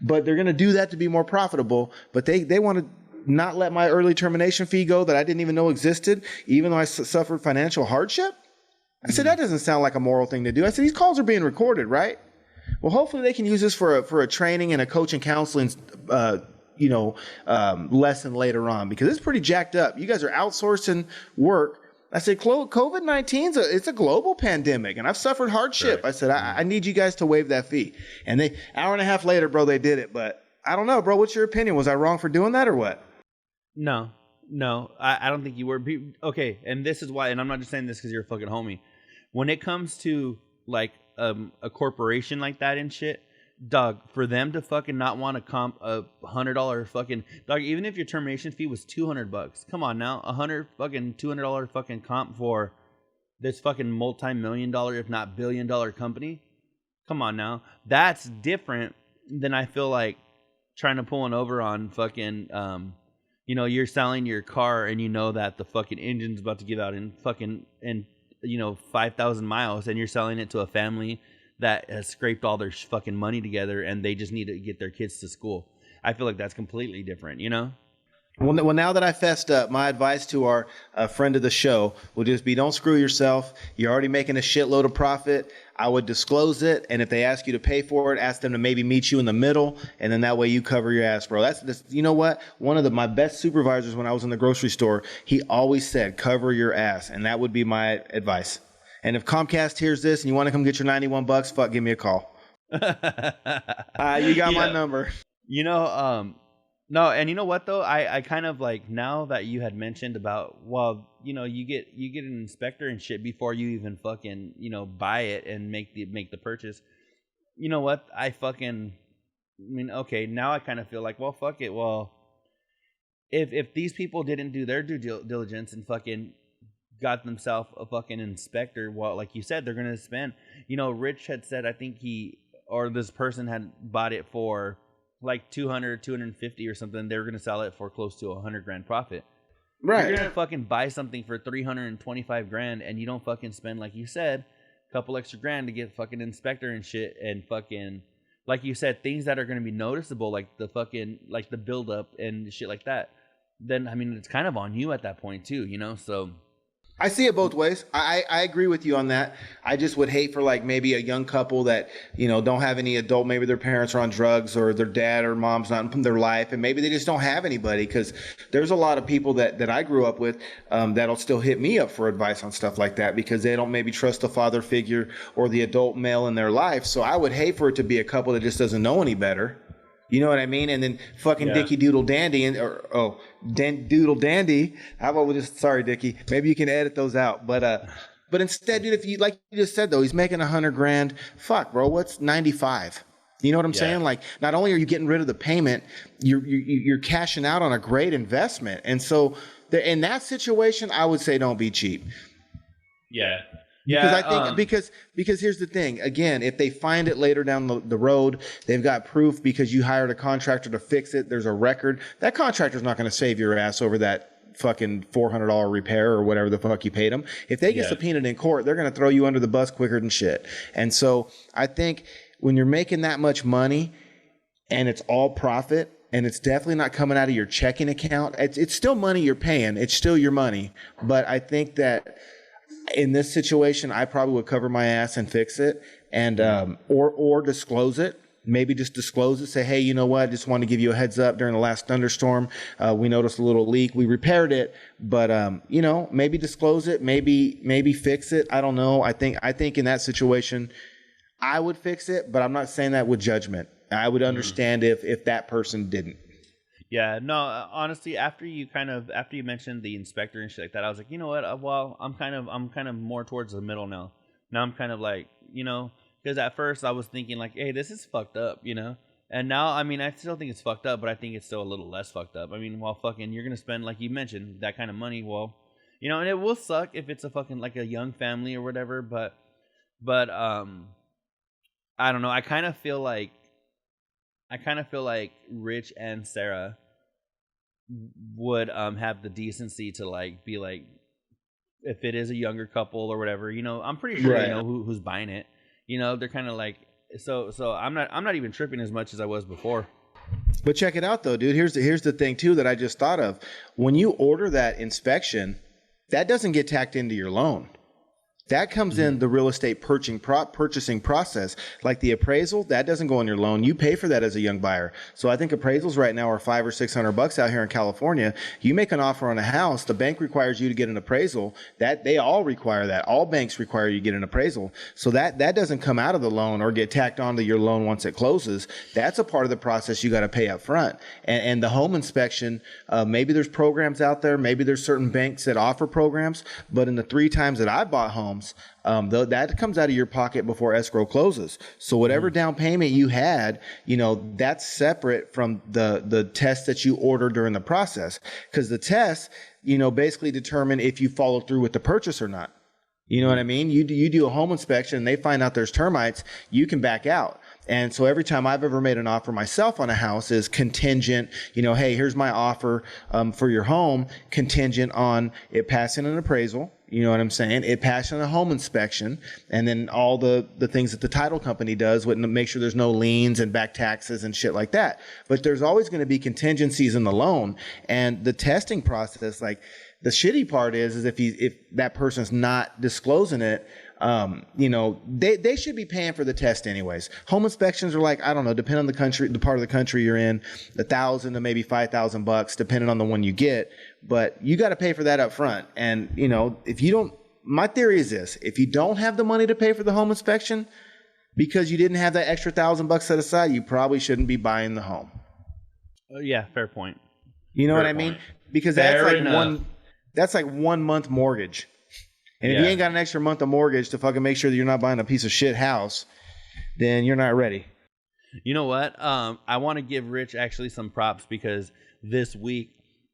But they're going to do that to be more profitable. But they want to not let my early termination fee go that I didn't even know existed, even though I suffered financial hardship. I said, that doesn't sound like a moral thing to do. I said, these calls are being recorded, right? Well, hopefully they can use this for a training and a coaching counseling, lesson later on, because it's pretty jacked up. You guys are outsourcing work. I said, COVID-19 it's a global pandemic, and I've suffered hardship. Right. I said, I need you guys to waive that fee. And hour and a half later, bro, they did it. But I don't know, bro. What's your opinion? Was I wrong for doing that or what? No, I don't think you were. Okay, and this is why, and I'm not just saying this because you're a fucking homie. When it comes to like a corporation like that and shit, dog, for them to fucking not want to comp a $100 fucking dog, even if your termination fee was $200, come on now, $200 fucking comp for this fucking multi-million-dollar, if not billion-dollar company. Come on now, that's different than I feel like trying to pull an over on fucking you're selling your car and you know that the fucking engine's about to give out in 5,000 miles, and you're selling it to a family that has scraped all their fucking money together and they just need to get their kids to school. I feel like that's completely different, Well, now that I fessed up, my advice to our friend of the show will just be, don't screw yourself. You're already making a shitload of profit. I would disclose it, and if they ask you to pay for it, ask them to maybe meet you in the middle, and then that way you cover your ass, bro. That's you know what? One of my best supervisors when I was in the grocery store, he always said, cover your ass, and that would be my advice. And if Comcast hears this and you want to come get your $91, fuck, give me a call. You got my number. No, and you know what though? I kind of like, now that you had mentioned about, well, you get an inspector and shit before you even fucking, buy it and make the purchase. You know what? Okay, now I kind of feel like, well, fuck it. Well, if these people didn't do their due diligence and fucking got themselves a fucking inspector. Well, like you said, they're gonna spend. Rich had said, I think this person had bought it for like 200, 250 or something. They were gonna sell it for close to $100,000 profit. Right. You're gonna fucking buy something for $325,000, and you don't fucking spend, like you said, a couple extra grand to get fucking inspector and shit, and fucking, like you said, things that are gonna be noticeable, like the fucking, like the buildup and shit like that. Then I mean, it's kind of on you at that point too, So I see it both ways. I agree with you on that. I just would hate for like maybe a young couple that, don't have any adult, maybe their parents are on drugs or their dad or mom's not in their life, and maybe they just don't have anybody, because there's a lot of people that I grew up with that'll still hit me up for advice on stuff like that, because they don't maybe trust the father figure or the adult male in their life. So I would hate for it to be a couple that just doesn't know any better. You know what I mean? And then fucking Dickie Doodle Dandy Doodle Dandy. How about we just, sorry, Dickie, maybe you can edit those out. But instead, dude, if you, like you just said, though, he's making $100,000. Fuck, bro, what's 95? You know what I'm saying? Like, not only are you getting rid of the payment, you're cashing out on a great investment. And so in that situation, I would say don't be cheap. Yeah. Because I think because here's the thing. Again, if they find it later down the road, they've got proof because you hired a contractor to fix it. There's a record. That contractor's not going to save your ass over that fucking $400 repair or whatever the fuck you paid them. If they get subpoenaed in court, they're going to throw you under the bus quicker than shit. And so I think when you're making that much money and it's all profit, and it's definitely not coming out of your checking account, it's still money you're paying. It's still your money. But I think that in this situation, I probably would cover my ass and fix it, and or disclose it. Maybe just disclose it. Say, hey, you know what? Just wanted to give you a heads up. During the last thunderstorm, we noticed a little leak. We repaired it, but maybe disclose it. Maybe fix it. I don't know. I think in that situation, I would fix it, but I'm not saying that with judgment. I would understand if that person didn't. Yeah, no, honestly, after you mentioned the inspector and shit like that, I was like, you know what? Well, I'm kind of more towards the middle now. Now I'm kind of like, because at first I was thinking like, hey, this is fucked up, and now, I mean, I still think it's fucked up, but I think it's still a little less fucked up. I mean, well, fucking, you're gonna spend, like you mentioned, that kind of money. Well, and it will suck if it's a fucking like a young family or whatever, but I don't know. I kind of feel like Rich and Sarah would have the decency to like be like, if it is a younger couple or whatever, I'm pretty sure who's buying it. They're kind of like, so I'm not even tripping as much as I was before. But check it out though, dude. Here's the thing too that I just thought of. When you order that inspection, that doesn't get tacked into your loan. That comes in the real estate purchasing process. Like the appraisal, that doesn't go on your loan. You pay for that as a young buyer. So I think appraisals right now are $500 or $600 out here in California. You make an offer on a house, the bank requires you to get an appraisal. That they all require that. All banks require you to get an appraisal. So that doesn't come out of the loan or get tacked onto your loan once it closes. That's a part of the process you got to pay up front. And the home inspection, maybe there's programs out there. Maybe there's certain banks that offer programs. But in the 3 times that I bought homes, that comes out of your pocket before escrow closes. So whatever down payment you had, that's separate from the test that you order during the process. Because the tests, basically determine if you follow through with the purchase or not. You know what I mean? You do a home inspection and they find out there's termites, you can back out. And so every time I've ever made an offer myself on a house is contingent, hey, here's my offer for your home, contingent on it passing an appraisal. You know what I'm saying? It passing a home inspection, and then all the things that the title company does with make sure there's no liens and back taxes and shit like that. But there's always going to be contingencies in the loan, and the testing process. Like the shitty part is if that person's not disclosing it, they should be paying for the test anyways. Home inspections are like, I don't know, depending on the country, the part of the country you're in, $1,000 to maybe $5,000, depending on the one you get. But you got to pay for that up front. And if you don't, my theory is this: if you don't have the money to pay for the home inspection because you didn't have that extra $1,000 set aside, you probably shouldn't be buying the home. Yeah, fair point. You know what I mean? Because that's like 1 month mortgage. And if you ain't got an extra month of mortgage to fucking make sure that you're not buying a piece of shit house, then you're not ready. You know what? I want to give Rich actually some props because this week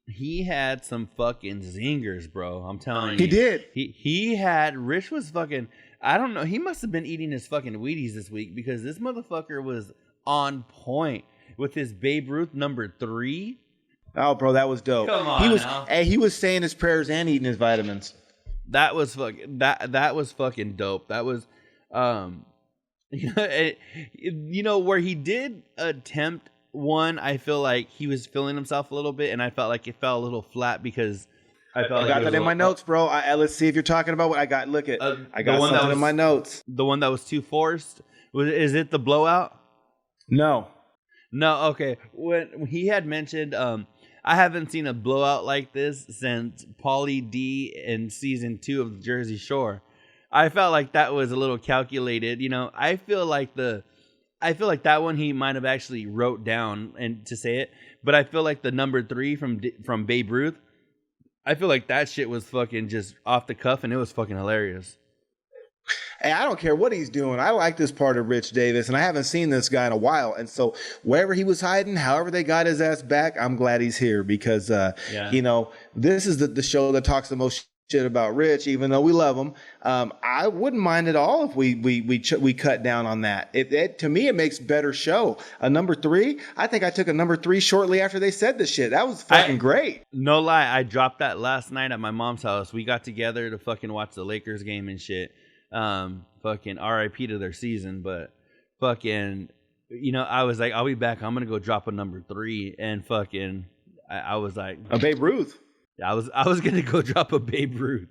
he had some fucking zingers, bro. I'm telling you. He did. Rich was fucking, I don't know. He must have been eating his fucking Wheaties this week because this motherfucker was on point with his Babe Ruth number 3. Oh, bro, that was dope. Come on, he was saying his prayers and eating his vitamins. That was fucking dope. That was, where he did attempt one, I feel like he was feeling himself a little bit, and I felt like it fell a little flat because I got that in my notes, bro. Let's see if you're talking about what I got. Look at, I got something in my notes. The one that was too forced. Is it the blowout? No. Okay. When he had mentioned, I haven't seen a blowout like this since Pauly D in season 2 of Jersey Shore. I felt like that was a little calculated. I feel like that one he might have actually wrote down and to say it, but I feel like the number 3 from Babe Ruth, I feel like that shit was fucking just off the cuff and it was fucking hilarious. Hey, I don't care what he's doing. I like this part of Rich Davis, and I haven't seen this guy in a while. And so wherever he was hiding, however they got his ass back, I'm glad he's here because, this is the show that talks the most shit about Rich, even though we love him. I wouldn't mind at all if we cut down on that. To me, it makes better show. A number 3, I think I took a number 3 shortly after they said this shit. That was fucking great. No lie, I dropped that last night at my mom's house. We got together to fucking watch the Lakers game and shit. Fucking RIP to their season, but fucking, I was like, I'll be back. I'm gonna go drop a number 3, and fucking, I was like, a Babe Ruth. I was gonna go drop a Babe Ruth,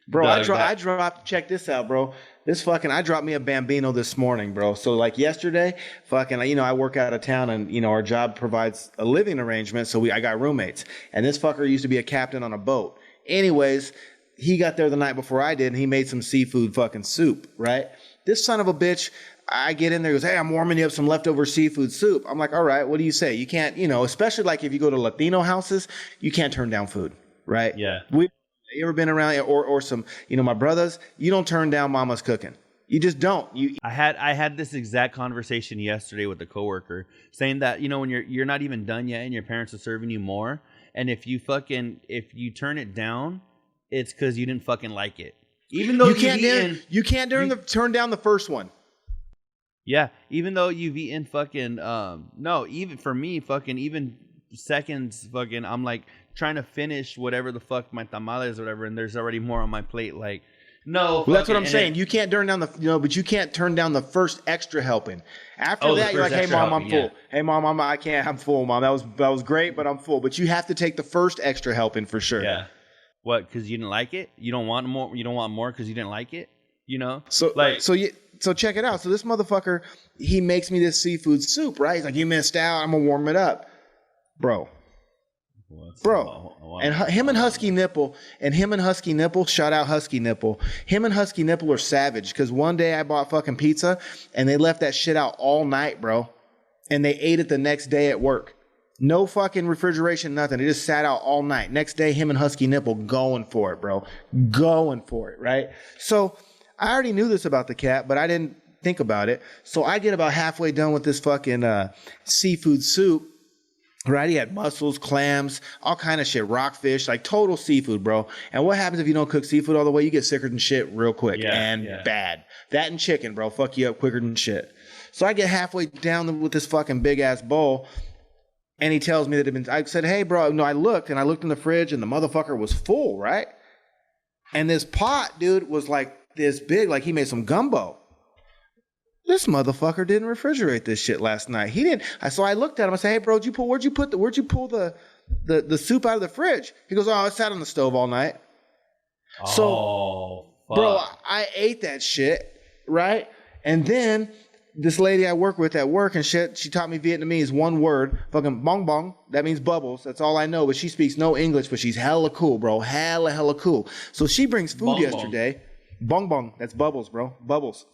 bro. I dropped. Check this out, bro. I dropped me a Bambino this morning, bro. So like yesterday, fucking, I work out of town, and our job provides a living arrangement, so I got roommates, and this fucker used to be a captain on a boat. Anyways. He got there the night before I did, and he made some seafood fucking soup, right? This son of a bitch, I get in there, he goes, hey, I'm warming you up some leftover seafood soup. I'm like, all right, what do you say? You can't, especially like if you go to Latino houses, you can't turn down food, right? Yeah. You ever been around, or some, my brothers, you don't turn down mama's cooking. You just don't. I had this exact conversation yesterday with a coworker saying that, when you're not even done yet and your parents are serving you more, and if you turn it down, it's because you didn't fucking like it. Even though you can't turn down the first one. Yeah, even though you've eaten fucking no, even for me, fucking even seconds, fucking I'm like trying to finish whatever the fuck my tamales or whatever, and there's already more on my plate. Like, no. Well, that's what I'm saying. You can't turn down but you can't turn down the first extra helping. After that, you're like, hey mom, I'm full. Yeah. Hey mom, I can't. I'm full, mom. That was great, but I'm full. But you have to take the first extra helping for sure. Yeah. What? Because you didn't like it? You don't want more? You don't want more because you didn't like it? So check it out. So this motherfucker, he makes me this seafood soup, right? He's like, you missed out. I'm gonna warm it up, bro. And him and Husky Nipple, shout out Husky Nipple. Him and Husky Nipple are savage because one day I bought fucking pizza and they left that shit out all night, bro, and they ate it the next day at work. No fucking refrigeration, nothing. It just sat out all night. Next day, him and Husky Nipple going for it, bro. Going for it, right? So I already knew this about the cat, but I didn't think about it. So I get about halfway done with this fucking seafood soup, right? He had mussels, clams, all kind of shit, rockfish, like total seafood, bro. And what happens if you don't cook seafood all the way? You get sicker than shit real quick bad. That and chicken, bro, fuck you up quicker than shit. So I get halfway down with this fucking big ass bowl. And he tells me that I said, hey, bro, no, I looked in the fridge and the motherfucker was full, right? And this pot, dude, was like this big, like he made some gumbo. This motherfucker didn't refrigerate this shit last night. He didn't. So I looked at him. I said, hey, bro, where'd you pull the soup out of the fridge? He goes, oh, it sat on the stove all night. So, bro, I ate that shit, right? And then this lady I work with at work and shit, she taught me Vietnamese, one word, fucking bong bong. That means bubbles. That's all I know. But she speaks no English, but she's hella cool, bro. Hella cool. So she brings food bong yesterday. Bong bong. That's bubbles, bro. Bubbles.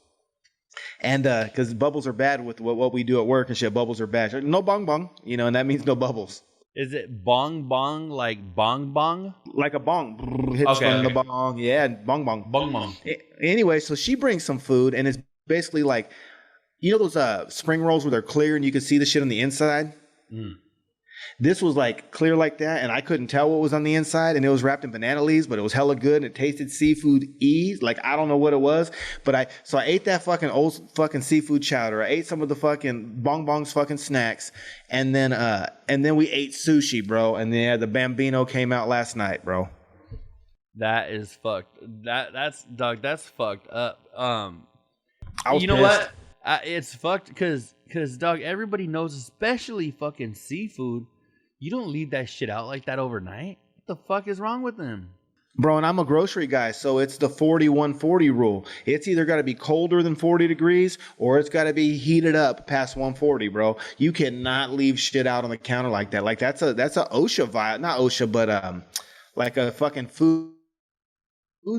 And because bubbles are bad with what we do at work and shit. Bubbles are bad. No bong bong, and that means no bubbles. Is it bong bong like bong bong? Like a bong. Hits from the bong. Yeah, bong bong. Bong bong. Anyway, so she brings some food, and it's basically like, those spring rolls where they're clear and you can see the shit on the inside? This was like clear like that, and I couldn't tell what was on the inside, and it was wrapped in banana leaves, but it was hella good, and it tasted seafood-y. Like, I don't know what it was, but I ate that fucking old fucking seafood chowder. I ate some of the fucking Bong Bong's fucking snacks, and then we ate sushi, bro. And then the Bambino came out last night, bro. That is fucked. That's fucked up. I was you know pissed. what? It's fucked because dog, everybody knows, especially fucking seafood. You don't leave that shit out like that overnight. What the fuck is wrong with them? Bro, and I'm a grocery guy, so it's the 40-140 rule. It's either got to be colder than 40 degrees or it's got to be heated up past 140, bro. You cannot leave shit out on the counter like that. Like, that's a OSHA violation, not OSHA, but like a fucking food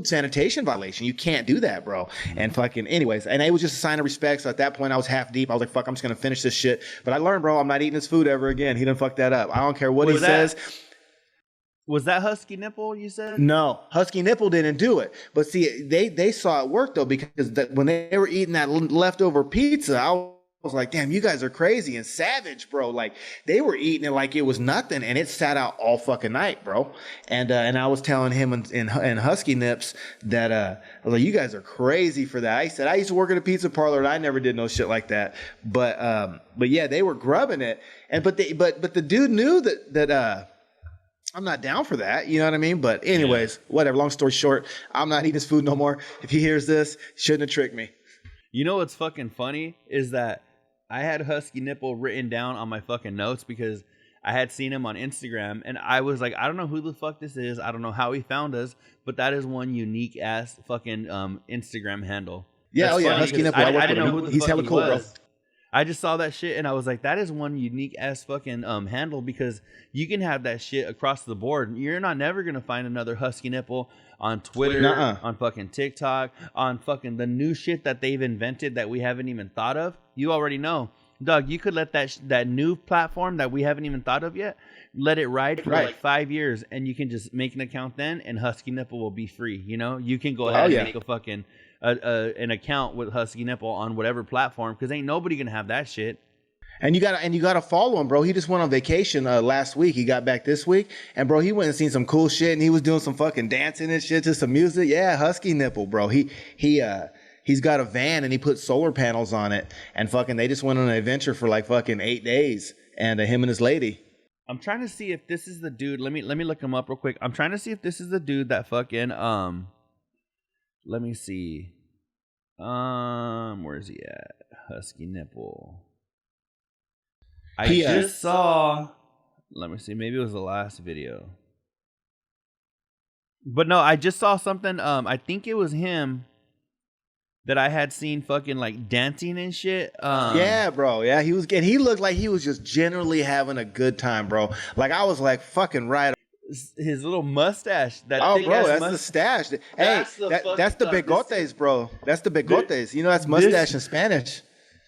sanitation violation. You can't do that, bro. And fucking anyways, and it was just a sign of respect. So at that point I was half deep. I was like, fuck, I'm just gonna finish this shit. But I learned, bro, I'm not eating his food ever again. He done fucked that up. I don't care what he says. Was that Husky Nipple you said? No, Husky Nipple didn't do it. But see, they saw it work though, because when they were eating that leftover pizza, I was like, damn, you guys are crazy and savage, bro. Like, they were eating it like it was nothing, and it sat out all fucking night, bro. And I was telling him and Husky Nips that I was like, you guys are crazy for that. I said I used to work at a pizza parlor and I never did no shit like that. But yeah, they were grubbing it, and but the dude knew that I'm not down for that. You know what I mean? But anyways, whatever. Long story short, I'm not eating his food no more. If he hears this, shouldn't have tricked me. You know what's fucking funny is that I had Husky Nipple written down on my fucking notes because I had seen him on Instagram, and I was like, I don't know who the fuck this is. I don't know how he found us, but that is one unique ass fucking Instagram handle. Yeah, That's funny Husky because Nipple. I didn't know who the He's fuck hella he cool, was. bro. I just saw that shit and I was like, that is one unique ass fucking handle, because you can have that shit across the board. You're not never gonna find another Husky Nipple on Twitter, on fucking TikTok, on fucking the new shit that they've invented that we haven't even thought of. You already know, dog. You could let that new platform that we haven't even thought of yet, let it ride for like 5 years, and you can just make an account then, and Husky Nipple will be free. You know, you can go ahead and make a fucking an account with Husky Nipple on whatever platform, because ain't nobody gonna have that shit. And you gotta follow him, bro. He just went on vacation last week. He got back this week, and bro, he went and seen some cool shit, and he was doing some fucking dancing and shit to some music. Yeah, Husky Nipple, bro. He's got a van and he put solar panels on it, and fucking they just went on an adventure for like fucking 8 days, and him and his lady. I'm trying to see if this is the dude. Let me look him up real quick. I'm trying to see if this is the dude that fucking let me see. Where's he at? Husky Nipple. I just saw. Let me see. Maybe it was the last video. But no, I just saw something. I think it was him that I had seen fucking like dancing and shit. Yeah, bro. Yeah, he looked like he was just generally having a good time, bro. Like, I was like, fucking right. His little mustache. That bro, that's the stash. Hey, that's the bigotes, bro. That's the bigotes. You know, that's mustache in Spanish.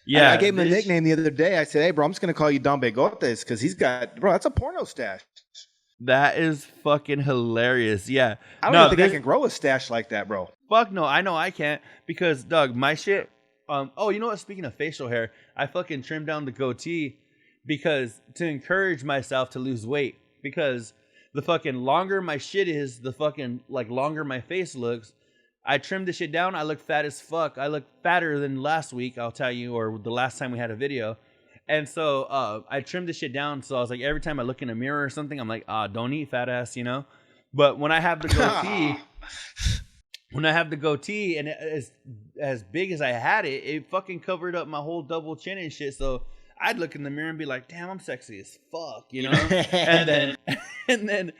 Yeah, I gave him a nickname the other day. I said, hey, bro, I'm just going to call you Don Bigotes, because he's got, bro, that's a porno stash. That is fucking hilarious. Yeah. I don't even think I can grow a stash like that, bro. Fuck no, I know I can't, because, Doug, my shit. Oh, you know what? Speaking of facial hair, I fucking trimmed down the goatee because to encourage myself to lose weight, because the fucking longer my shit is, the fucking like longer my face looks. I trimmed the shit down. I look fat as fuck. I look fatter than last week, I'll tell you, or the last time we had a video. And so I trimmed the shit down. So I was like, every time I look in a mirror or something, I'm like, don't eat, fat ass, you know? But when I have the goatee, and as big as I had it, it fucking covered up my whole double chin and shit. So I'd look in the mirror and be like, damn, I'm sexy as fuck, you know? and then,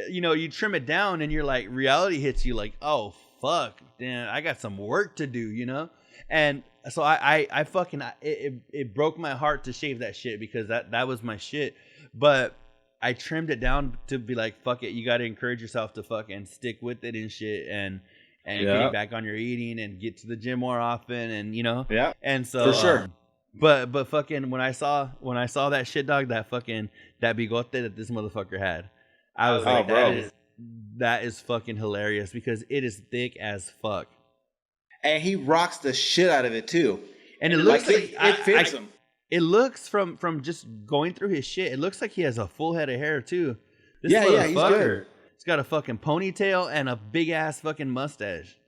you know, you trim it down and you're like, reality hits you like, oh, fuck, damn, I got some work to do, you know? And so I fucking, it broke my heart to shave that shit, because that was my shit. But I trimmed it down to be like, fuck it, you got to encourage yourself to fucking stick with it and shit, and get back on your eating and get to the gym more often, and you know? Yeah. And so, for sure. But fucking when I saw that shit, dog, that bigote that this motherfucker had, I was like, bro, that is fucking hilarious, because it is thick as fuck. And he rocks the shit out of it too. And it looks like it fits him. It looks from just going through his shit. It looks like he has a full head of hair too. This Yeah, he's good. He's got a fucking ponytail and a big ass fucking mustache.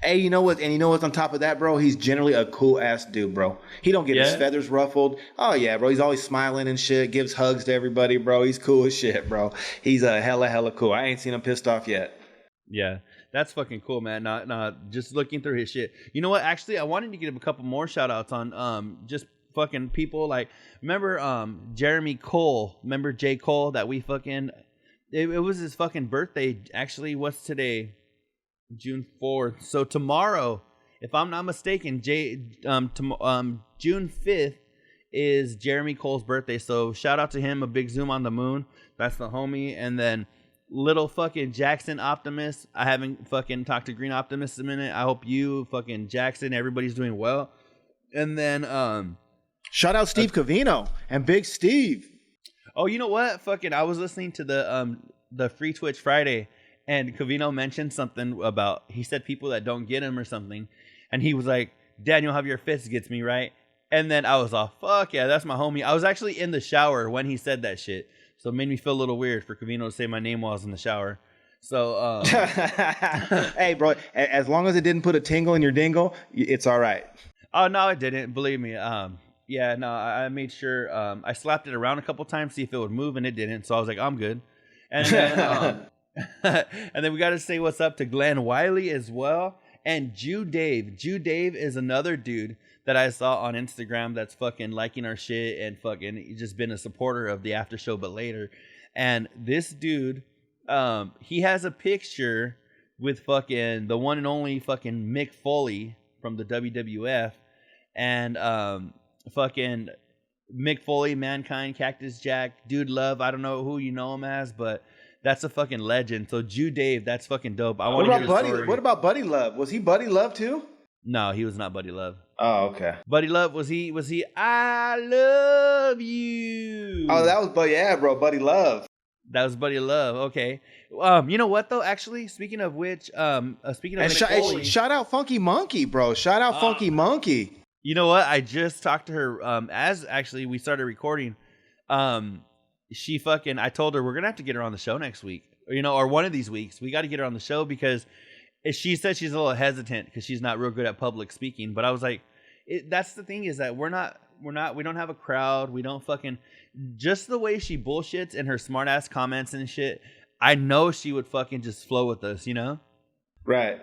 Hey, you know what? And you know what's on top of that, bro? He's generally a cool ass dude, bro. He don't get his feathers ruffled. Oh yeah, bro. He's always smiling and shit. Gives hugs to everybody, bro. He's cool as shit, bro. He's a hella cool. I ain't seen him pissed off yet. Yeah, that's fucking cool, man. Not just looking through his shit. You know what? Actually, I wanted to give a couple more shout outs on just fucking people like, remember Jeremy Cole? Remember J. Cole that we fucking it was his fucking birthday. Actually, what's today? June 4th. So tomorrow, if I'm not mistaken, June 5th is Jeremy Cole's birthday. So shout out to him. A big zoom on the moon. That's the homie. And then little fucking Jackson Optimist. I haven't fucking talked to Green Optimist in a minute. I hope you fucking Jackson, everybody's doing well. And then shout out Steve Covino and Big Steve. Oh, you know what? Fucking I was listening to the Free Twitch Friday. And Covino mentioned something about, he said people that don't get him or something. And he was like, Daniel, have your fist gets me, right? And then I was all, fuck yeah, that's my homie. I was actually in the shower when he said that shit. So it made me feel a little weird for Covino to say my name while I was in the shower. So, hey, bro, as long as it didn't put a tingle in your dingle, it's all right. Oh, no, it didn't. Believe me. Yeah, no, I made sure, I slapped it around a couple times, see if it would move, and it didn't. So I was like, I'm good. And then, and then we got to say what's up to Glenn Wiley as well. And Jew Dave. Jew Dave is another dude that I saw on Instagram that's fucking liking our shit and fucking just been a supporter of the after show, but later. And this dude, he has a picture with fucking the one and only fucking Mick Foley from the WWF. And fucking Mick Foley, Mankind, Cactus Jack, Dude Love. I don't know who you know him as, but that's a fucking legend. So Jew Dave, that's fucking dope. I want to hear the story. What about Buddy Love? Was he Buddy Love too? No, he was not Buddy Love. Oh, okay. Buddy Love was he? I love you. Oh, that was Buddy Love. That was Buddy Love. Okay. You know what though? Actually, speaking of which, speaking of shout out Funky Monkey, bro. Shout out Funky Monkey. You know what? I just talked to her as actually we started recording. She fucking, I told her we're gonna have to get her on the show next week, or one of these weeks. We got to get her on the show because she said she's a little hesitant because she's not real good at public speaking. But I was like, that's the thing is that we don't have a crowd. We don't fucking, just the way she bullshits and her smart ass comments and shit. I know she would fucking just flow with us, Right.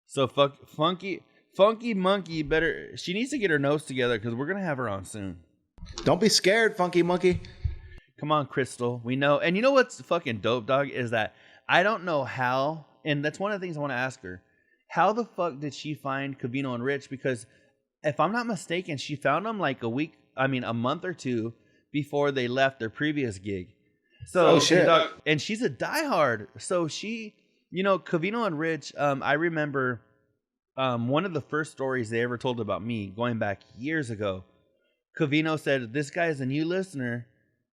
So Funky Monkey she needs to get her notes together because we're gonna have her on soon. Don't be scared, Funky Monkey. Come on, Crystal. We know. And you know what's fucking dope, dog, is that I don't know how, and that's one of the things I want to ask her. How the fuck did she find Covino and Rich? Because if I'm not mistaken, she found them like a month or two before they left their previous gig. So, oh, shit. And she's a diehard. So she, Covino and Rich, I remember one of the first stories they ever told about me going back years ago. Covino said, this guy is a new listener.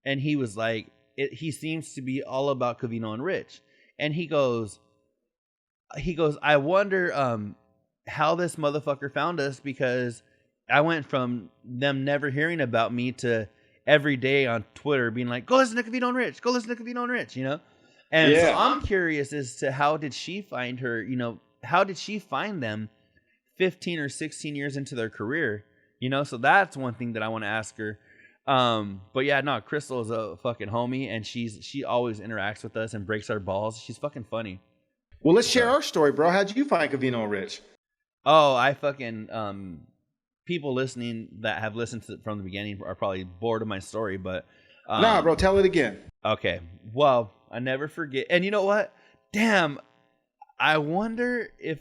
And he was like, he seems to be all about Covino and Rich. And he goes, I wonder how this motherfucker found us, because I went from them never hearing about me to every day on Twitter being like, go listen to Covino and Rich, go listen to Covino and Rich, And so I'm curious as to how did she find her, how did she find them 15 or 16 years into their career, So that's one thing that I want to ask her. But yeah, no, Crystal is a fucking homie, and she always interacts with us and breaks our balls. She's fucking funny. Well, let's share our story, bro. How'd you find Covino and Rich? Oh, I fucking people listening that have listened to it from the beginning are probably bored of my story, but nah, bro, tell it again. Okay. Well, I never forget. And you know what? Damn. I wonder if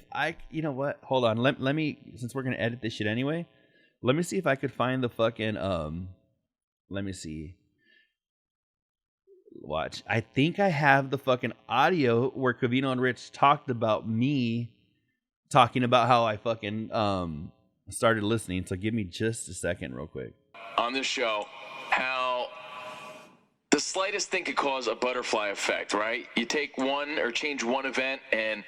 hold on. Let me, since we're gonna edit this shit anyway, let me see if I could find the fucking let me see. Watch. I think I have the fucking audio where Covino and Rich talked about me talking about how I fucking started listening. So give me just a second real quick. On this show, how the slightest thing could cause a butterfly effect, right? You take one or change one event and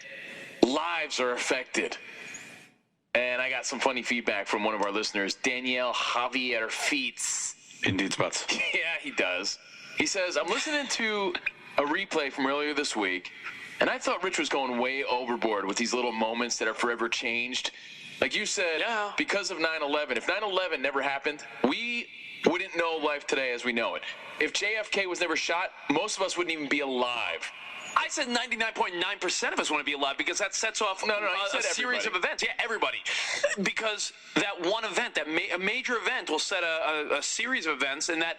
lives are affected. And I got some funny feedback from one of our listeners, Danielle Javier Feets. Indeed, Spots. Yeah, he does. He says, I'm listening to a replay from earlier this week, and I thought Rich was going way overboard with these little moments that are forever changed. Like you said, because of 9/11, if 9/11 never happened, we wouldn't know life today as we know it. If JFK was never shot, most of us wouldn't even be alive. I said 99.9% of us want to be alive because that sets off a series of events. Yeah, everybody. Because that one event, a major event will set a series of events, and that,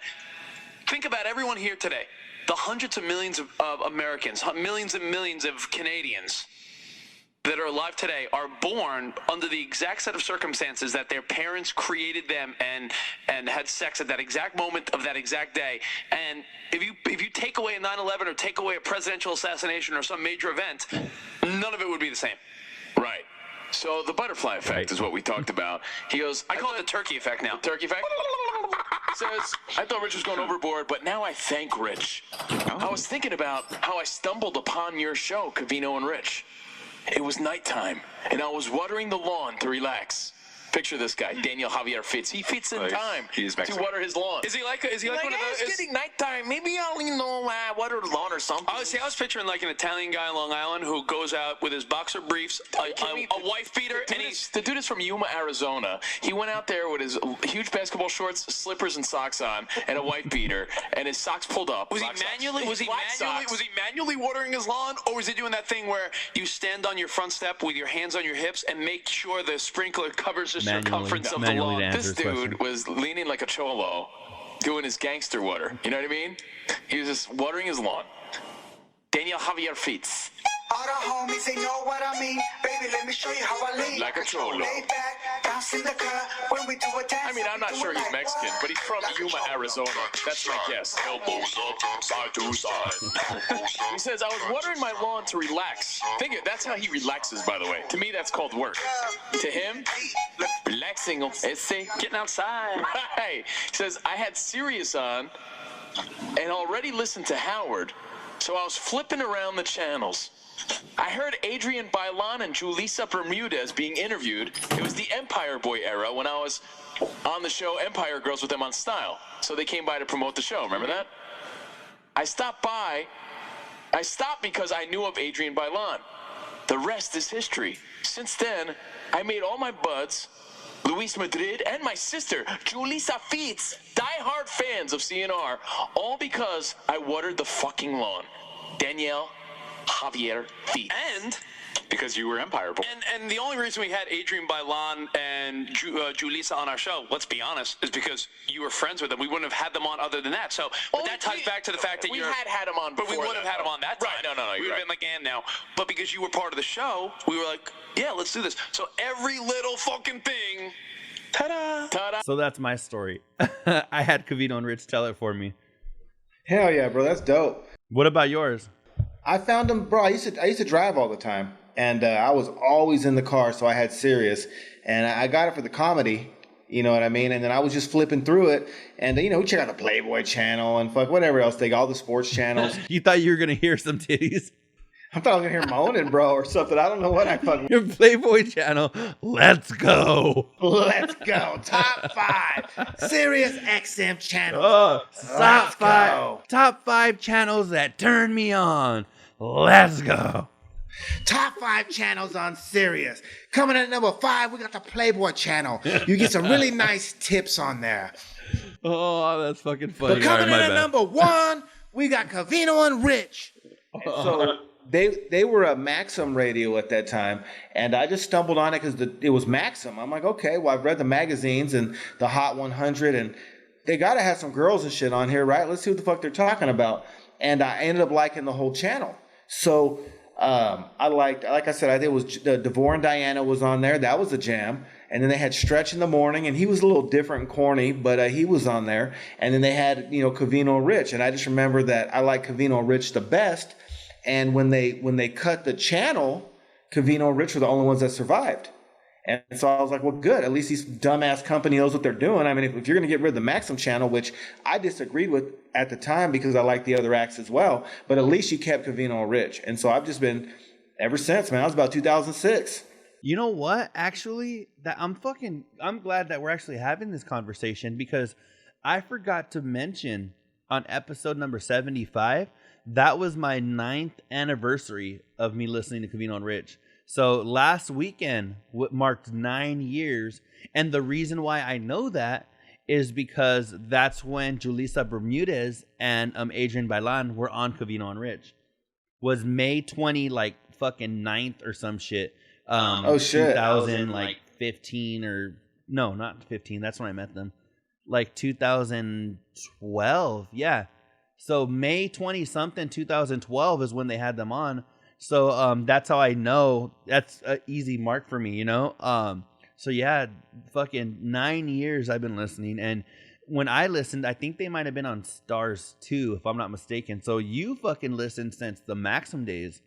think about everyone here today. The hundreds of millions of Americans, millions and millions of Canadians that are alive today are born under the exact set of circumstances that their parents created them and had sex at that exact moment of that exact day. And if you take away a 9/11 or take away a presidential assassination or some major event, none of it would be the same. Right. So the butterfly effect is what we talked about. He goes, I call it the turkey effect now. The turkey effect? He says, I thought Rich was going overboard, but now I thank Rich. I was thinking about how I stumbled upon your show, Covino and Rich. It was nighttime, and I was watering the lawn to relax. Picture this guy, Daniel Javier Fitz. He fits in time to water his lawn. Is he like one of those? It's getting nighttime. Maybe I'll, water the lawn or something. I was picturing like an Italian guy on Long Island who goes out with his boxer briefs, a wife beater, and the dude is from Yuma, Arizona. He went out there with his huge basketball shorts, slippers, and socks on, and a wife beater, and his socks pulled up. Was he manually watering his lawn, or was he doing that thing where you stand on your front step with your hands on your hips and make sure the sprinkler covers the circumference of the lawn? This dude was leaning like a cholo, doing his gangster water. You know what I mean? He was just watering his lawn. Daniel Javier Fitz. All the homies, they know what I mean. Baby, let me show you how I lean. Like a cholo. Lay back, bounce in the club when we do a dance. I mean, I'm not sure he's Mexican, but he's from Yuma, Arizona. That's my guess. elbows up, side to side. He says, I was watering my lawn to relax. That's how he relaxes, by the way. To me, that's called work. To him, relaxing, getting outside. Right. He says, I had Sirius on and already listened to Howard, so I was flipping around the channels. I heard Adrian Bailan and Julissa Bermudez being interviewed. It was the Empire Boy era when I was on the show Empire Girls with them on Style. So they came by to promote the show. Remember that? I stopped because I knew of Adrian Bailan. The rest is history. Since then, I made all my buds, Luis Madrid, and my sister, Julissa Fitz, diehard fans of CNR, all because I watered the fucking lawn. Danielle Javier Fitz. And because you were Empire Boy. And the only reason we had Adrian Bailan and Julissa on our show, let's be honest, is because you were friends with them. We wouldn't have had them on other than that. So that ties back to the fact that we had them on before. But we wouldn't have had them on that time. Right, no. We would have been like, and now. But because you were part of the show, we were like, yeah, let's do this. So every little fucking thing, ta-da. Ta-da. So that's my story. I had Covino and Rich tell it for me. Hell yeah, bro. That's dope. What about yours? I found him, bro. I used to drive all the time, and I was always in the car, so I had Sirius, and I got it for the comedy. You know what I mean? And then I was just flipping through it, and we check out the Playboy channel and whatever else they got, all the sports channels. You thought you were gonna hear some titties? I thought I was gonna hear moaning, bro, or something. I don't know what I fucking. Your Playboy channel. Let's go. Let's go. Top 5 Sirius XM channels. Top 5 channels that turn me on. Let's go. Top 5 channels on Sirius. Coming in at number 5, we got the Playboy channel. You get some really nice tips on there. Oh, that's fucking funny. But coming in at number 1, we got Covino and Rich. So they were a Maxim radio at that time, and I just stumbled on it because it was Maxim. I'm like, okay, well, I've read the magazines and the Hot 100, and they got to have some girls and shit on here, right? Let's see what the fuck they're talking about. And I ended up liking the whole channel. So I liked, like I said, I think it was DeVore and Diana was on there. That was a jam. And then they had Stretch in the morning, and he was a little different and corny, but he was on there. And then they had, Covino and Rich. And I just remember that I like Covino and Rich the best. And when they cut the channel, Covino and Rich were the only ones that survived. And so I was like, well, good. At least these dumbass company knows what they're doing. I mean, if you're going to get rid of the Maxim channel, which I disagreed with at the time because I liked the other acts as well, but at least you kept Covino and Rich. And so I've just been, ever since, man, I was about 2006. You know what? Actually, I'm glad that we're actually having this conversation because I forgot to mention on episode number 75, that was my 9th anniversary of me listening to Covino and Rich. So last weekend marked 9 years. And the reason why I know that is because that's when Julissa Bermudez and Adrian Bailan were on Covino and Rich. Was May 20, like fucking 9th or some shit. Oh shit. 2015 or no, not 15. That's when I met them. Like 2012. Yeah. So May 20 something 2012 is when they had them on. So that's how I know. That's an easy mark for me, you know? So yeah, fucking 9 years I've been listening. And when I listened, I think they might have been on Stars 2, if I'm not mistaken. So you fucking listened since the Maxim days.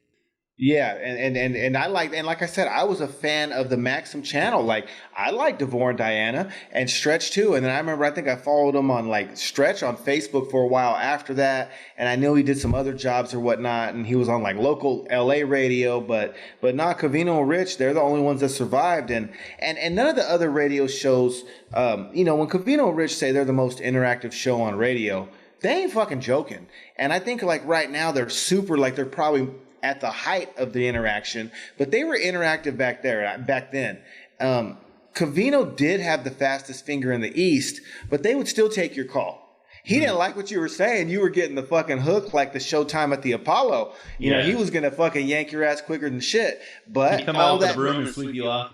Yeah, and I like, and like I said, I was a fan of the Maxim channel. Like, I like DeVore and Diana and Stretch too. And then I remember, I think I followed him on like Stretch on Facebook for a while after that. And I know he did some other jobs or whatnot. And he was on like local LA radio, but not Covino and Rich. They're the only ones that survived. And none of the other radio shows, you know, when Covino and Rich say they're the most interactive show on radio, they ain't fucking joking. And I think like right now they're super, like they're probably at the height of the interaction, but they were interactive back then. Covino did have the fastest finger in the East, but they would still take your call. He didn't like what you were saying. You were getting the fucking hook like the Showtime at the Apollo. You know, he was going to fucking yank your ass quicker than shit. But he'd come out with a broom and sweep you off.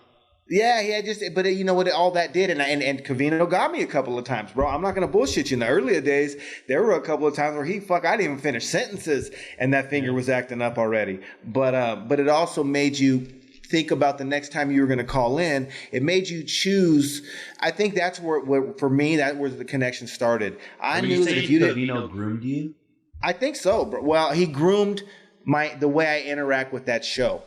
Yeah, but you know what all that did, and Covino got me a couple of times, bro. I'm not gonna bullshit you. In the earlier days, there were a couple of times where I didn't even finish sentences, and that finger was acting up already. But it also made you think about the next time you were gonna call in. It made you choose. I think that's where for me, that was the connection started. I knew that if you Covino groomed you. I think so, bro. Well, he groomed the way I interact with that show.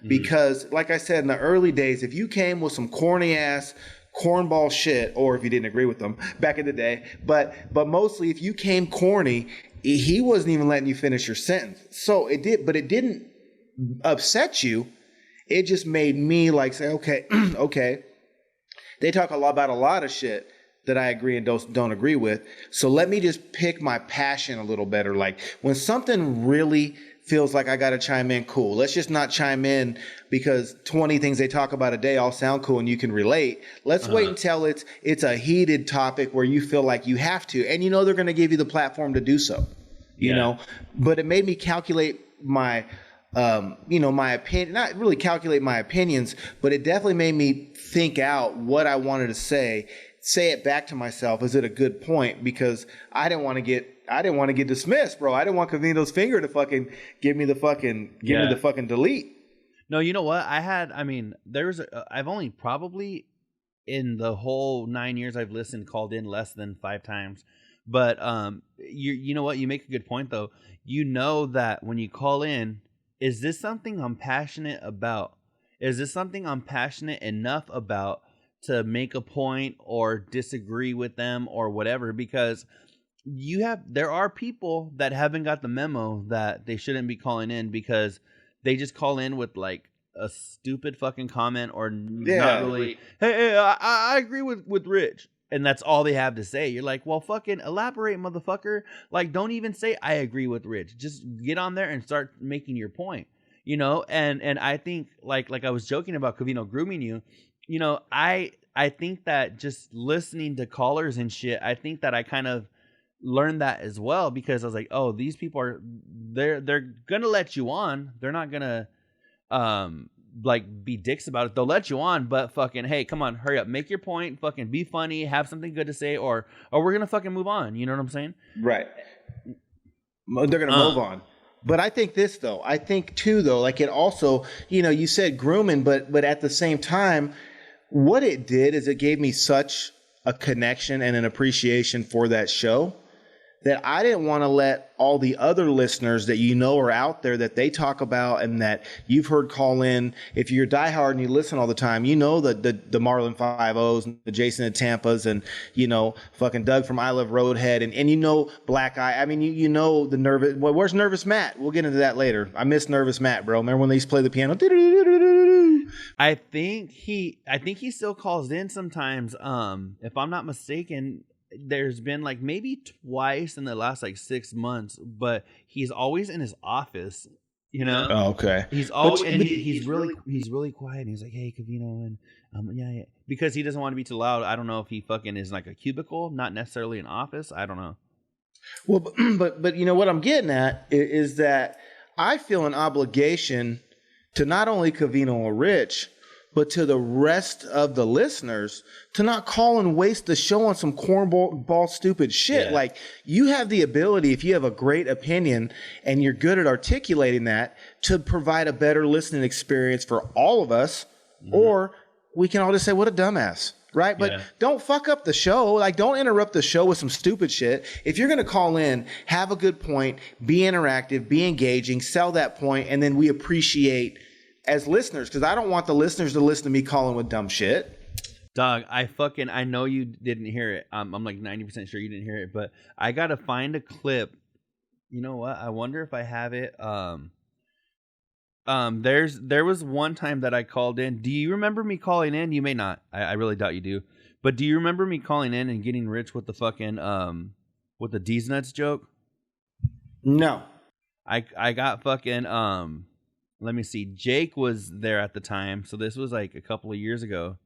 Because, like I said, in the early days, if you came with some corny ass cornball shit, or if you didn't agree with them back in the day, but mostly if you came corny, he wasn't even letting you finish your sentence. So it didn't upset you. It just made me like say, okay, okay. They talk about a lot of shit that I agree and don't agree with. So let me just pick my passion a little better. Like when something really feels like I got to chime in, cool. Let's just not chime in because 20 things they talk about a day all sound cool and you can relate. Let's wait until it's a heated topic where you feel like you have to. And you know they're going to give you the platform to do so. You know? But it made me calculate my my opinion, not really calculate my opinions, but it definitely made me think out what I wanted to say it back to myself. Is it a good point? Because I didn't want to get dismissed, bro. I didn't want Covino's finger to fucking give me the fucking delete. No, you know what? I've only probably in the whole 9 years I've listened called in less than 5 times. But you know what? You make a good point though. You know that when you call in, is this something I'm passionate about? Is this something I'm passionate enough about to make a point or disagree with them or whatever? Because there are people that haven't got the memo that they shouldn't be calling in because they just call in with like a stupid fucking comment or not really. Hey, I agree with Rich. And that's all they have to say. You're like, well, fucking elaborate, motherfucker. Like, don't even say I agree with Rich. Just get on there and start making your point. You know, and I think like I was joking about Covino grooming you. You know, I think that just listening to callers and shit, I think that I kind of learned that as well because I was like, oh, these people they're gonna let you on. They're not gonna like be dicks about it. They'll let you on, but fucking hey, come on, hurry up, make your point, fucking be funny, have something good to say, or we're gonna fucking move on. You know what I'm saying? Right. They're gonna move on. But I think too though, like it also, you know, you said grooming, but at the same time, what it did is it gave me such a connection and an appreciation for that show that I didn't want to let all the other listeners that you know are out there that they talk about and that you've heard call in. If you're diehard and you listen all the time, you know the Marlon 5-0s and the Jason and Tampas and, you know, fucking Doug from I Love Roadhead and you know Black Eye. I mean, you know the Nervous. Well, where's Nervous Matt? We'll get into that later. I miss Nervous Matt, bro. Remember when they used to play the piano? I think he still calls in sometimes. If I'm not mistaken, there's been like maybe twice in the last like 6 months, but he's always in his office. You know? Oh, okay. He's always and he's really quiet. And he's like, "Hey, Covino," and yeah, because he doesn't want to be too loud. I don't know if he fucking is like a cubicle, not necessarily an office. I don't know. Well, but you know what I'm getting at is that I feel an obligation to not only Covino or Rich, but to the rest of the listeners to not call and waste the show on some cornball stupid shit. Yeah. Like, you have the ability, if you have a great opinion and you're good at articulating that, to provide a better listening experience for all of us, or we can all just say, what a dumbass. Right? But don't fuck up the show. Like, don't interrupt the show with some stupid shit. If you're going to call in, have a good point, be interactive, be engaging, sell that point, and then we appreciate as listeners, because I don't want the listeners to listen to me calling with dumb shit. Dog, I know you didn't hear it. I'm like 90% sure you didn't hear it, but I got to find a clip. You know what? I wonder if I have it. There was one time that I called in. Do you remember me calling in? You may not. I really doubt you do. But do you remember me calling in and getting rich with the fucking with the D's nuts joke? No. I got fucking let me see. Jake was there at the time, so this was like a couple of years ago.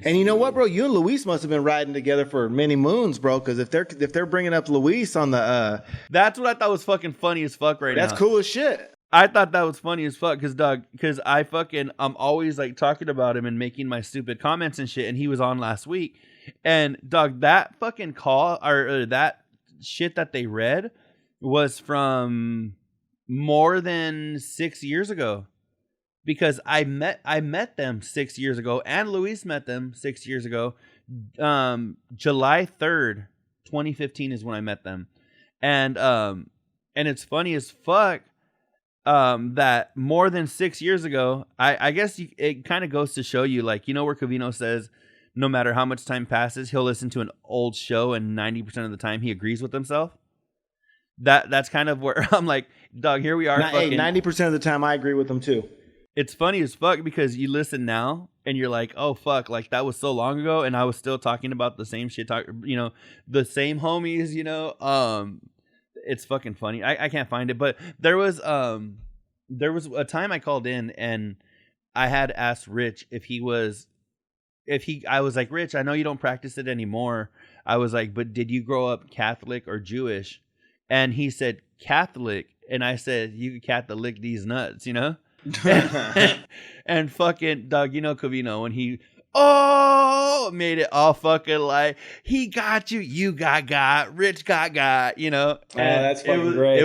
And you know what, bro? You and Luis must have been riding together for many moons, bro. Because if they're bringing up Luis on the that's what I thought was fucking funny as fuck right now. That's cool as shit. I thought that was funny as fuck because I fucking I'm always like talking about him and making my stupid comments and shit, and he was on last week, and dog, that fucking call or that shit that they read was from more than 6 years ago, because I met them 6 years ago, and Luis met them 6 years ago. July 3rd, 2015 is when I met them, and it's funny as fuck. That more than 6 years ago, I guess it kind of goes to show you, like, you know, where Covino says no matter how much time passes, he'll listen to an old show and 90% of the time he agrees with himself. That's kind of where I'm like, dog, here we are. Hey, 90% of the time I agree with them too. It's funny as fuck because you listen now and you're like, oh fuck, like that was so long ago and I was still talking about the same shit, the same homies, it's fucking funny. I can't find it, but there was a time I called in and I had asked Rich I was like, Rich, I know you don't practice it anymore. I was like, but did you grow up Catholic or Jewish? And he said Catholic, and I said, you Catholic these nuts, and fucking dog, Covino, when he made it all fucking like he got you, you got, Rich got, Oh, that's fucking great. It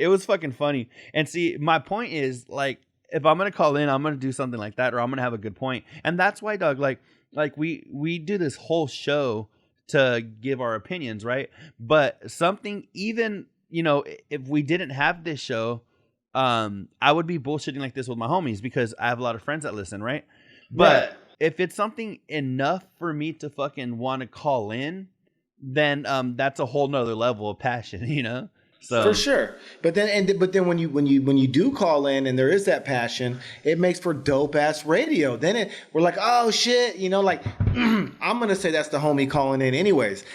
was fucking funny. And see, my point is, like, if I'm gonna call in, I'm gonna do something like that, or I'm gonna have a good point. And that's why, dog, like we do this whole show to give our opinions, right? But something, even, if we didn't have this show, I would be bullshitting like this with my homies because I have a lot of friends that listen, right? But if it's something enough for me to fucking want to call in, then that's a whole nother level of passion, So for sure. But then when you do call in and there is that passion, it makes for dope ass radio. Then we're like, oh shit, like I'm gonna say that's the homie calling in anyways.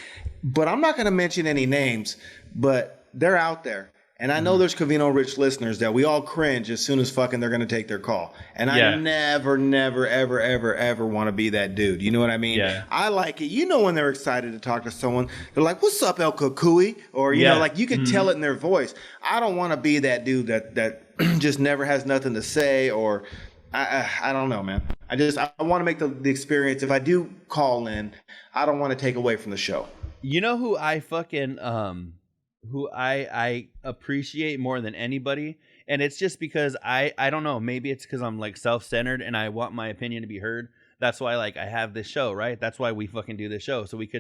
But I'm not gonna mention any names, but they're out there. And I know there's Covino Rich listeners that we all cringe as soon as fucking they're going to take their call. And I never, ever, ever want to be that dude. You know what I mean? Yeah. I like it. When they're excited to talk to someone, they're like, what's up, El Kukui? Or, like you can tell it in their voice. I don't want to be that dude that just never has nothing to say, or I don't know, man. I want to make the experience. If I do call in, I don't want to take away from the show. You know who I fucking... who I appreciate more than anybody, and it's just because I don't know, maybe it's because I'm like self-centered and I want my opinion to be heard. That's why, like, I have this show, right? That's why we fucking do this show, so we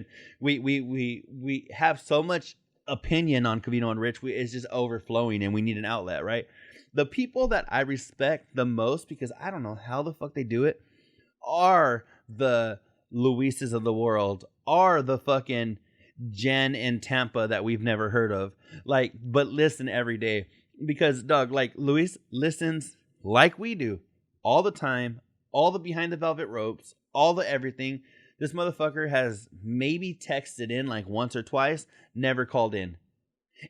have so much opinion on Covino and Rich. It's just overflowing and we need an outlet, right? The people that I respect the most, because I don't know how the fuck they do it, are the Luises of the world, are the fucking Jen in Tampa that we've never heard of, like, but listen every day. Because, dog, like, Luis listens like we do all the time, all the behind the velvet ropes, all the everything. This motherfucker has maybe texted in like once or twice, never called in.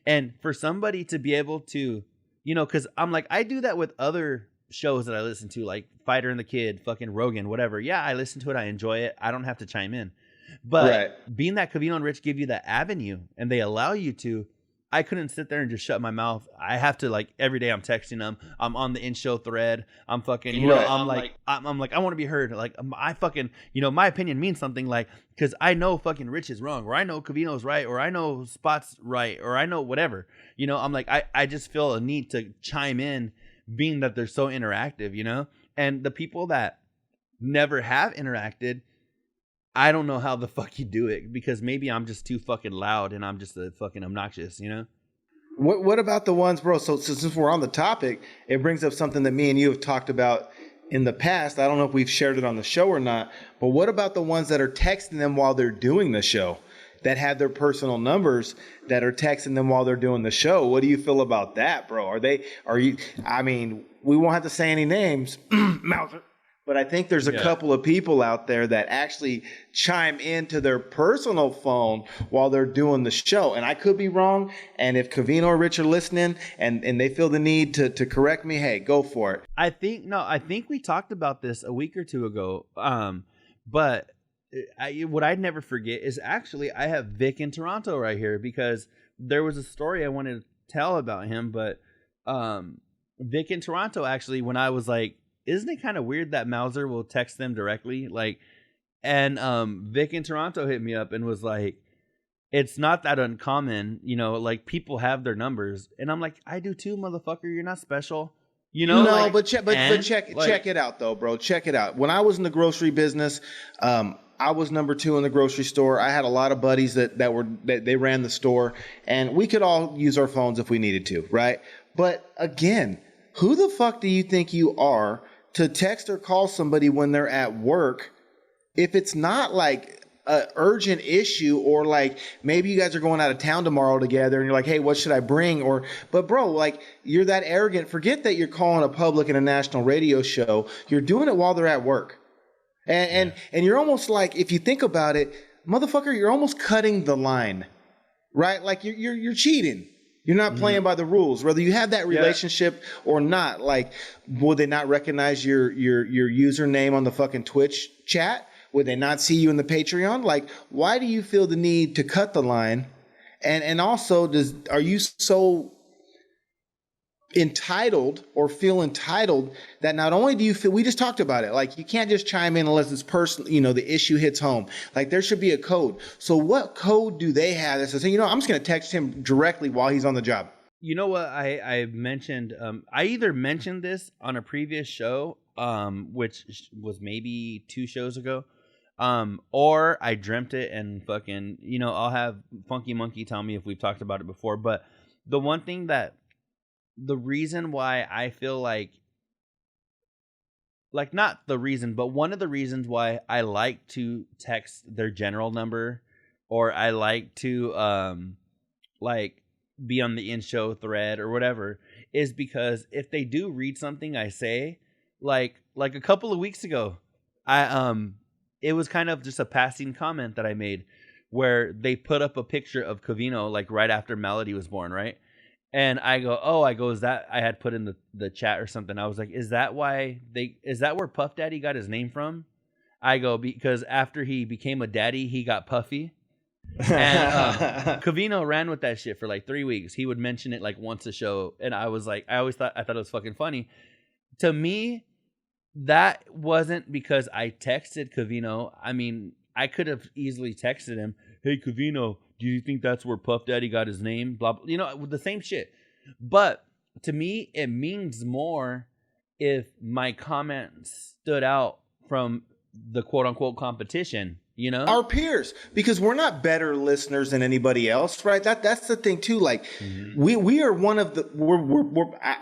And for somebody to be able to, because I'm like, I do that with other shows that I listen to, like Fighter and the Kid, fucking Rogan, whatever. Yeah, I listen to it. I enjoy it. I don't have to chime in. But being that Covino and Rich give you that avenue and they allow you to, I couldn't sit there and just shut my mouth. I have to, like, every day I'm texting them. I'm on the in-show thread. I'm fucking, I'm like, I want to be heard. Like, I fucking, my opinion means something, like, because I know fucking Rich is wrong, or I know Covino's right, or I know Spot's right, or I know whatever. I'm like, I just feel a need to chime in, being that they're so interactive, and the people that never have interacted, I don't know how the fuck you do it, because maybe I'm just too fucking loud and I'm just a fucking obnoxious, What about the ones, bro? So since we're on the topic, it brings up something that me and you have talked about in the past. I don't know if we've shared it on the show or not, but what about the ones that are texting them while they're doing the show, that have their personal numbers, that are texting them while they're doing the show? What do you feel about that, bro? I mean, we won't have to say any names, Mouser. But I think there's a couple of people out there that actually chime into their personal phone while they're doing the show. And I could be wrong. And if Covino or Rich are listening and they feel the need to correct me, hey, go for it. I think we talked about this a week or two ago. But what I'd never forget is actually I have Vic in Toronto right here, because there was a story I wanted to tell about him. But Vic in Toronto, actually, when I was like, isn't it kind of weird that Mouser will text them directly? Like, and Vic in Toronto hit me up and was like, it's not that uncommon, like people have their numbers. And I'm like, I do too, motherfucker. You're not special. No, like, but check it out though, bro. Check it out. When I was in the grocery business, I was number 2 in the grocery store. I had a lot of buddies that they ran the store, and we could all use our phones if we needed to, right? But again, who the fuck do you think you are to text or call somebody when they're at work if it's not like an urgent issue, or like maybe you guys are going out of town tomorrow together and you're like, hey, what should I bring? But bro, like, you're that arrogant. Forget that you're calling a public and a national radio show. You're doing it while they're at work. And you're almost like, if you think about it, motherfucker, you're almost cutting the line, right? Like you're cheating. You're not playing by the rules, whether you have that relationship or not. Like, would they not recognize your username on the fucking Twitch chat? Would they not see you in the Patreon? Like, why do you feel the need to cut the line? And also, are you so entitled or feel entitled that not only do you feel, we just talked about it, like, you can't just chime in unless it's personal, the issue hits home. Like, there should be a code. So what code do they have that says, I'm just going to text him directly while he's on the job? You know what I mentioned? I either mentioned this on a previous show, which was maybe 2 shows ago, or I dreamt it, and fucking, I'll have Funky Monkey tell me if we've talked about it before. But the one thing the reason why I feel like not the reason, but one of the reasons why I like to text their general number, or I like to be on the in-show thread or whatever, is because if they do read something I say, like a couple of weeks ago, it was kind of just a passing comment that I made, where they put up a picture of Covino like right after Melody was born, right? And I go, is that, I had put in the chat or something. I was like, is that where Puff Daddy got his name from? I go, because after he became a daddy, he got puffy. And Covino ran with that shit for like 3 weeks. He would mention it like once a show. And I was like, I thought it was fucking funny. To me, that wasn't because I texted Covino. I mean, I could have easily texted him, hey, Covino, do you think that's where Puff Daddy got his name? Blah, blah, with the same shit. But to me, it means more if my comment stood out from the quote unquote competition. You know, our peers, because we're not better listeners than anybody else, right? That's the thing too. Like we are one of the we're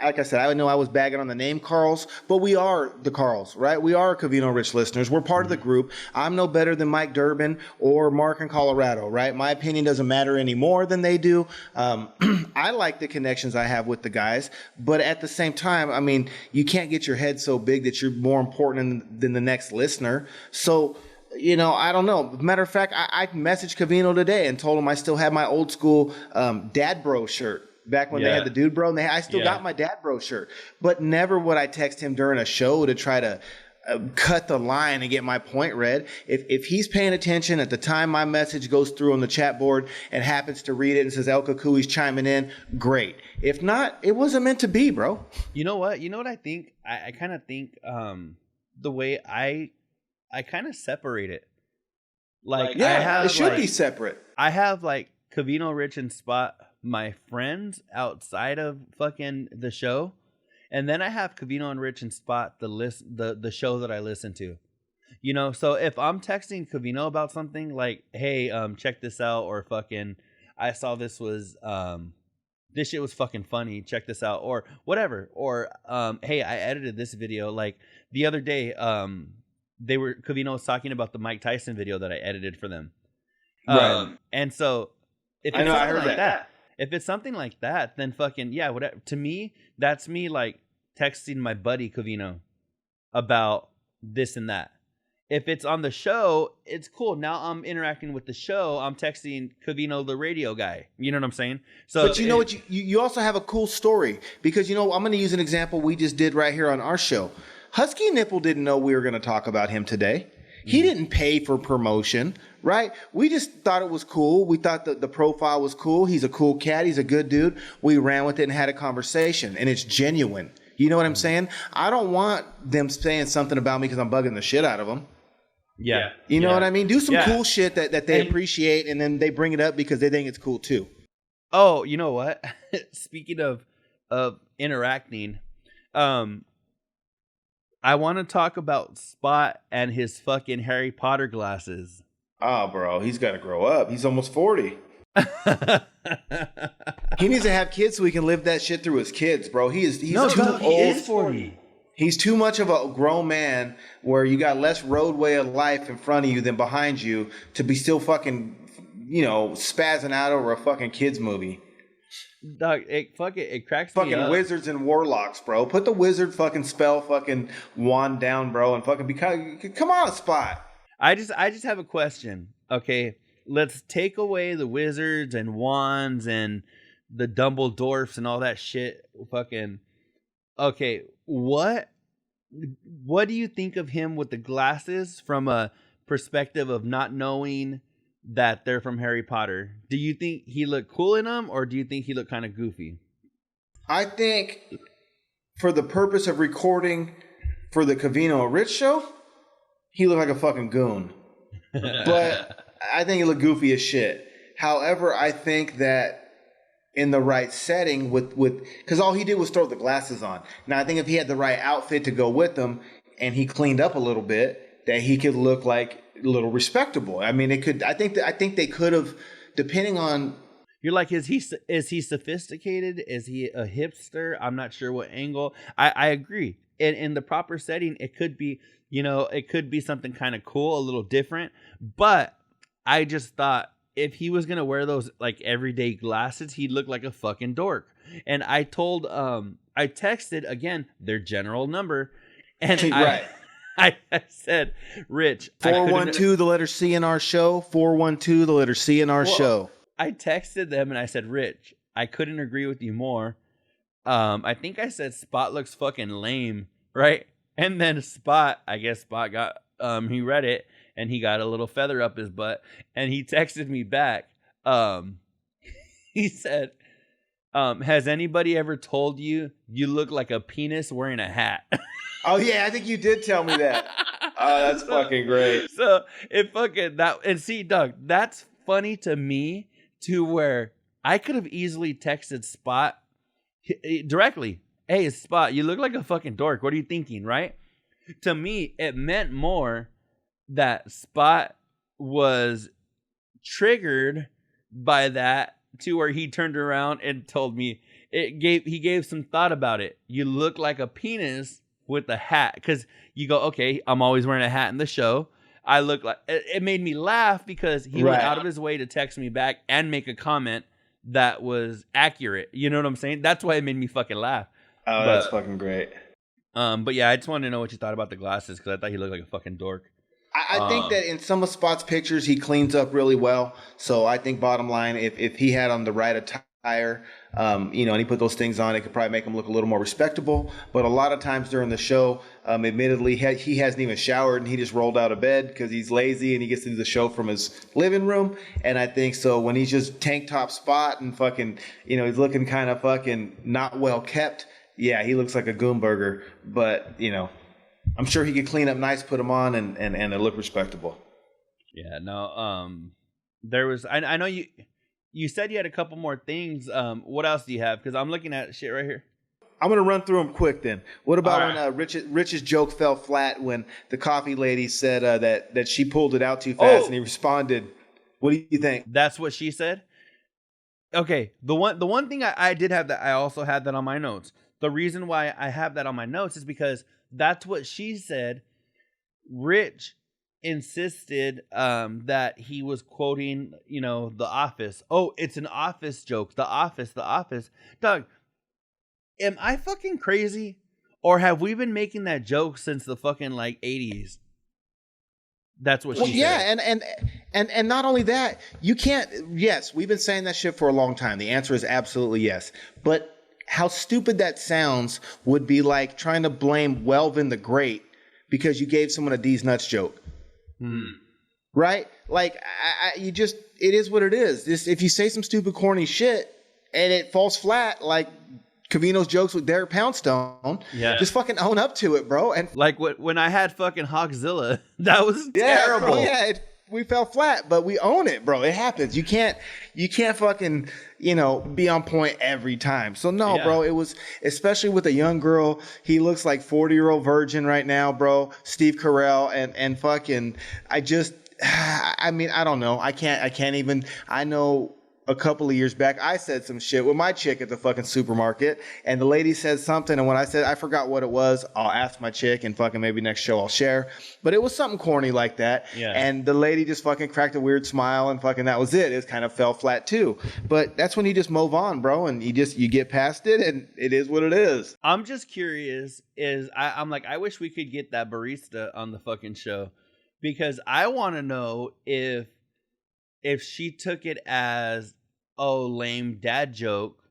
like I said, I know I was bagging on the name Carls, but we are the Carls, right? We are Covino Rich listeners. We're part of the group. I'm no better than Mike Durbin or Mark in Colorado, right? My opinion doesn't matter any more than they do. I like the connections I have with the guys, but at the same time, I mean, you can't get your head so big that you're more important than the next listener. So, you know, I don't know. Matter of fact, I messaged Covino today and told him I still have my old school Dad Bro shirt. Back when they had the Dude Bro, and I still got my Dad Bro shirt. But never would I text him during a show to try to cut the line and get my point read. If he's paying attention at the time my message goes through on the chat board and happens to read it and says El Cucui's chiming in, great. If not, it wasn't meant to be, bro. You know what? You know what I think? I kind of think the way I kind of separate it. Like, yeah, I have, it should be separate. I have like Covino, Rich, and Spot, my friends outside of fucking the show, and then I have Covino and Rich and Spot the show that I listen to. You know, so if I'm texting Covino about something like, hey, check this out, or fucking, I saw this was this shit was fucking funny, check this out, or whatever, or hey, I edited this video. Like the other day, Covino was talking about the Mike Tyson video that I edited for them. Right. And so if it's something like that, if it's something like that, then fucking yeah, whatever. To me, that's me like texting my buddy Covino about this and that. If it's on the show, it's cool. Now I'm interacting with the show. I'm texting Covino, the radio guy. You know what I'm saying? So, but you know what? You also have a cool story, because, you know, I'm going to use an example we just did right here on our show. Husky Nipple didn't know we were going to talk about him today. He didn't pay for promotion, right? We just thought it was cool. We thought that the profile was cool. He's a cool cat. He's a good dude. We ran with it and had a conversation, and it's genuine. You know what I'm saying? I don't want them saying something about me because I'm bugging the shit out of them. Yeah. You know what I mean? Do some cool shit that they appreciate, and then they bring it up because they think it's cool too. Oh, you know what? Speaking of interacting, I want to talk about Spot and his fucking Harry Potter glasses. Oh, bro, he's got to grow up. He's almost 40. He needs to have kids so he can live that shit through his kids, bro. He's too old. He is 40. He's too much of a grown man where you got less roadway of life in front of you than behind you to be still fucking, you know, spazzing out over a fucking kids movie. Dog, it cracks me up. Fucking wizards and warlocks, bro. Put the wizard fucking spell fucking wand down, bro, and fucking come on, Spot. I just have a question. Okay, let's take away the wizards and wands and the Dumbledorfs and all that shit. Fucking okay. What do you think of him with the glasses from a perspective of not knowing that they're from Harry Potter? Do you think he looked cool in them, or do you think he looked kind of goofy? I think for the purpose of recording for the Covino Rich show, he looked like a fucking goon. But I think he looked goofy as shit. However, I think that in the right setting with because all he did was throw the glasses on. Now, I think if he had the right outfit to go with them and he cleaned up a little bit, that he could look like a little respectable. I mean, it could. I think they could have, depending on. You're like, is he sophisticated? Is he a hipster? I'm not sure what angle. I agree. In the proper setting, it could be, you know, it could be something kind of cool, a little different. But I just thought if he was gonna wear those like everyday glasses, he'd look like a fucking dork. And I told, I texted again their general number, and right. I said, Rich, 412 the letter C in our show. 412 the letter C in our show. I texted them and I said, Rich, I couldn't agree with you more. I think I said Spot looks fucking lame, right? And then Spot got he read it and he got a little feather up his butt and he texted me back. He said, has anybody ever told you look like a penis wearing a hat? Oh yeah, I think you did tell me that. Oh, that's fucking great. So it fucking that, and see, Doug, that's funny to me to where I could have easily texted Spot directly. Hey, Spot, you look like a fucking dork. What are you thinking, right? To me, it meant more that Spot was triggered by that to where he turned around and told me he gave some thought about it. You look like a penis with a hat, because you go, okay, I'm always wearing a hat in the show. I look like it made me laugh because he went out of his way to text me back and make a comment that was accurate. You know what I'm saying? That's why it made me fucking laugh. Oh, that's fucking great. But yeah, I just wanted to know what you thought about the glasses because I thought he looked like a fucking dork. I think that in some of Spot's pictures, he cleans up really well. So I think bottom line, if he had on the right attire, and he put those things on, it could probably make him look a little more respectable. But a lot of times during the show, admittedly, he hasn't even showered and he just rolled out of bed because he's lazy and he gets to do the show from his living room. And I think so when he's just tank top Spot and fucking, he's looking kind of fucking not well kept. Yeah, he looks like a goonburger. But, I'm sure he could clean up nice, put them on, and it look respectable. Yeah, no. There was. I know you said you had a couple more things. What else do you have? Because I'm looking at shit right here. I'm gonna run through them quick. Then what about when Rich's joke fell flat when the coffee lady said that she pulled it out too fast, and he responded, "What do you think?" That's what she said. Okay, the one thing I did have that I also had that on my notes. The reason why I have that on my notes is because that's what she said. Rich insisted that he was quoting, The Office. Oh, it's an Office joke. The Office. Doug, am I fucking crazy? Or have we been making that joke since the fucking 80s? That's what she said. Yeah, and not only that, you can't. Yes, we've been saying that shit for a long time. The answer is absolutely yes. But how stupid that sounds would be like trying to blame Welvin the Great because you gave someone a D's nuts joke. Right? Like, it is what it is. If you say some stupid, corny shit and it falls flat, like Covino's jokes with Derek Poundstone, just fucking own up to it, bro. And like when I had fucking Hawkzilla, that was terrible. Bro, we fell flat, but we own it, bro. It happens. You can't fucking, be on point every time. So no, bro, it was, especially with a young girl, he looks like 40-year-old virgin right now, bro. Steve Carell and fucking, I don't know. I can't even, I know a couple of years back, I said some shit with my chick at the fucking supermarket, and the lady said something, and when I said I forgot what it was, I'll ask my chick, and fucking maybe next show I'll share. But it was something corny like that, and the lady just fucking cracked a weird smile, and fucking that was it. It kind of fell flat too. But that's when you just move on, bro, and you get past it, and it is what it is. I'm just curious. I'm like, I wish we could get that barista on the fucking show, because I want to know if she took it as, oh, lame dad joke,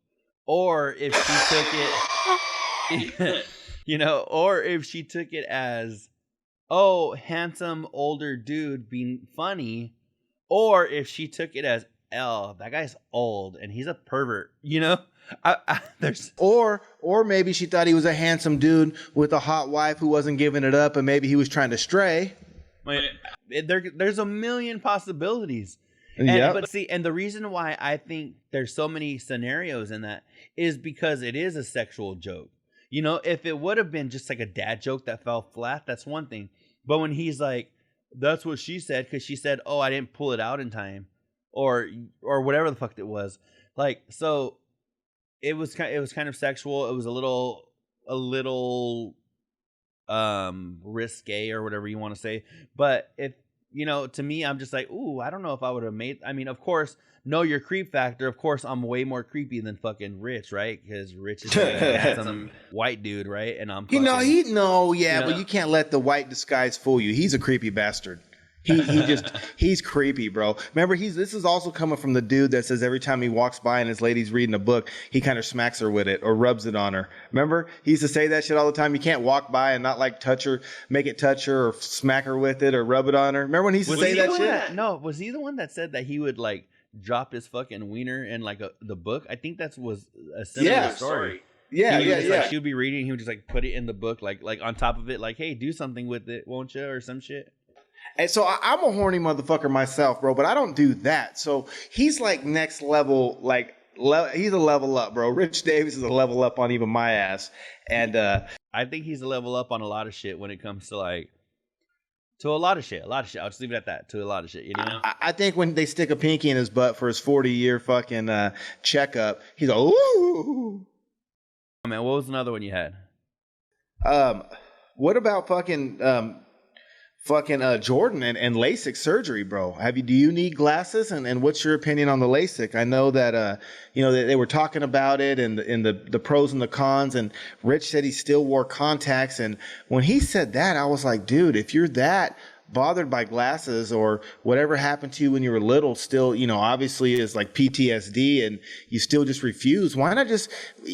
or if she took it, or if she took it as, oh, handsome older dude being funny, or if she took it as, oh, that guy's old and he's a pervert, Or maybe she thought he was a handsome dude with a hot wife who wasn't giving it up, and maybe he was trying to stray. There's a million possibilities. But see, and the reason why I think there's so many scenarios in that is because it is a sexual joke. If it would have been just like a dad joke that fell flat, that's one thing. But when he's like, that's what she said, because she said, oh, I didn't pull it out in time, or whatever the fuck it was. Like, so it was kind of sexual. It was a little risque or whatever you want to say. But if to me, I'm just like, ooh, I don't know if I would have made. I mean, of course, know your creep factor. Of course, I'm way more creepy than fucking Rich, right? Because Rich is some white dude, right? And I'm fucking, but you can't let the white disguise fool you. He's a creepy bastard. He's creepy, bro. Remember, this is also coming from the dude that says every time he walks by and his lady's reading a book, he kind of smacks her with it or rubs it on her. Remember, he used to say that shit all the time. You can't walk by and not like touch her, make it touch her, or smack her with it or rub it on her. Remember when he used to say that shit? No, was he the one that said that he would like drop his fucking wiener in like the book? I think that was a similar story. Yeah. Like, she would be reading, he would just like put it in the book, like on top of it, like, hey, do something with it, won't you, or some shit. And so I'm a horny motherfucker myself, bro, but I don't do that. So he's like next level, he's a level up, bro. Rich Davis is a level up on even my ass. And I think he's a level up on a lot of shit when it comes to like To a lot of shit. I'll just leave it at that. To a lot of shit, you know? I think when they stick a pinky in his butt for his 40-year fucking checkup, he's like, ooh. Oh, man, what was another one you had? What about fucking Jordan and LASIK surgery, bro? Do you need glasses? And what's your opinion on the LASIK? I know that they were talking about it and the pros and the cons. And Rich said he still wore contacts. And when he said that, I was like, dude, if you're that bothered by glasses or whatever happened to you when you were little, still, obviously is like PTSD, and you still just refuse. Why not just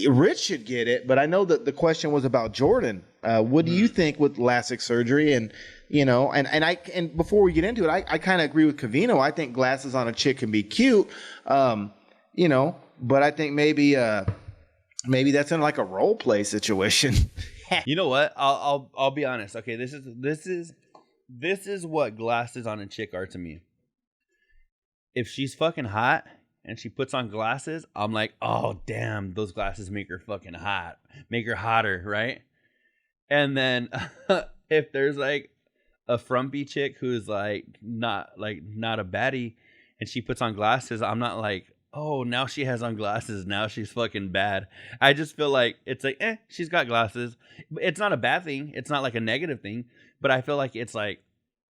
Rich should get it? But I know that the question was about Jordan. What do you think with LASIK surgery? And and before we get into it, I kind of agree with Covino. I think glasses on a chick can be cute, but I think maybe that's in like a role play situation. You know what? I'll be honest. Okay, this is what glasses on a chick are to me. If she's fucking hot and she puts on glasses, I'm like, oh damn, those glasses make her fucking hot, make her hotter, right? And then if there's like a frumpy chick who's like not a baddie and she puts on glasses, I'm not like, oh, now she has on glasses, now she's fucking bad. I just feel like it's like, she's got glasses. It's not a bad thing. It's not like a negative thing, but I feel like it's like,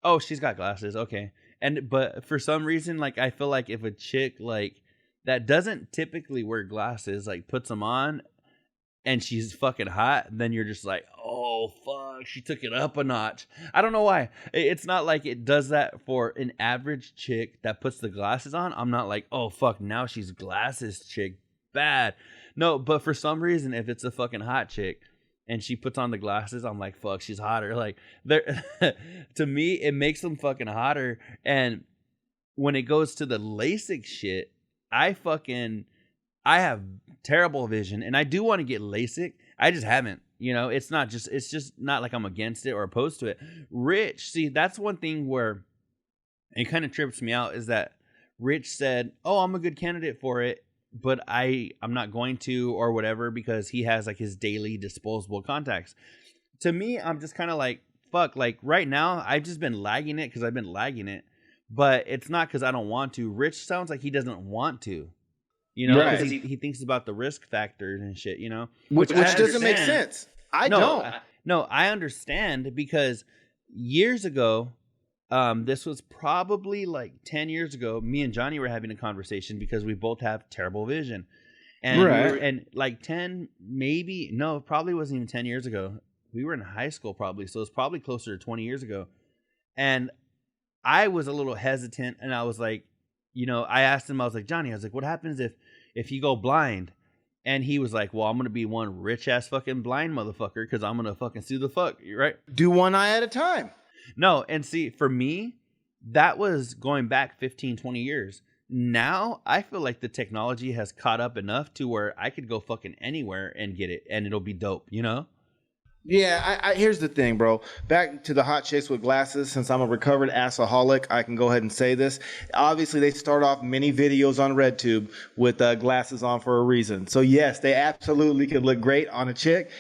oh, she's got glasses, okay. But for some reason, like, I feel like if a chick like that doesn't typically wear glasses, like puts them on and she's fucking hot, then you're just like, oh fuck, she took it up a notch. I don't know why. It's not like it does that for an average chick that puts the glasses on. I'm not like, oh fuck, now she's glasses chick, bad. No, but for some reason, if it's a fucking hot chick and she puts on the glasses, I'm like, fuck, she's hotter. Like, there, to me, it makes them fucking hotter. And when it goes to the LASIK shit, I have terrible vision, and I do want to get LASIK. I just haven't. It's just not like I'm against it or opposed to it. Rich, see, that's one thing where it kind of trips me out is that Rich said, oh, I'm a good candidate for it, but I'm not going to or whatever because he has like his daily disposable contacts. To me, I'm just kind of like, fuck, like right now, I've just been lagging it because I've been lagging it, but it's not because I don't want to. Rich sounds like he doesn't want to. Because right. he thinks about the risk factors and shit, Which doesn't make sense. I don't. I understand because years ago, this was probably like 10 years ago, me and Johnny were having a conversation because we both have terrible vision. And right. And like 10, maybe, no, it probably wasn't even 10 years ago. We were in high school probably, so it's probably closer to 20 years ago. And I was a little hesitant, and I was like, I asked him, I was like, Johnny, I was like, what happens if you go blind? And he was like, well, I'm going to be one rich ass fucking blind motherfucker because I'm going to fucking sue the fuck. Right? Do one eye at a time. No. And see, for me, that was going back 15, 20 years. Now I feel like the technology has caught up enough to where I could go fucking anywhere and get it and it'll be dope, Yeah, I here's the thing, bro. Back to the hot chicks with glasses. Since I'm a recovered assaholic, I can go ahead and say this. Obviously, they start off many videos on RedTube with glasses on for a reason. So yes, they absolutely could look great on a chick,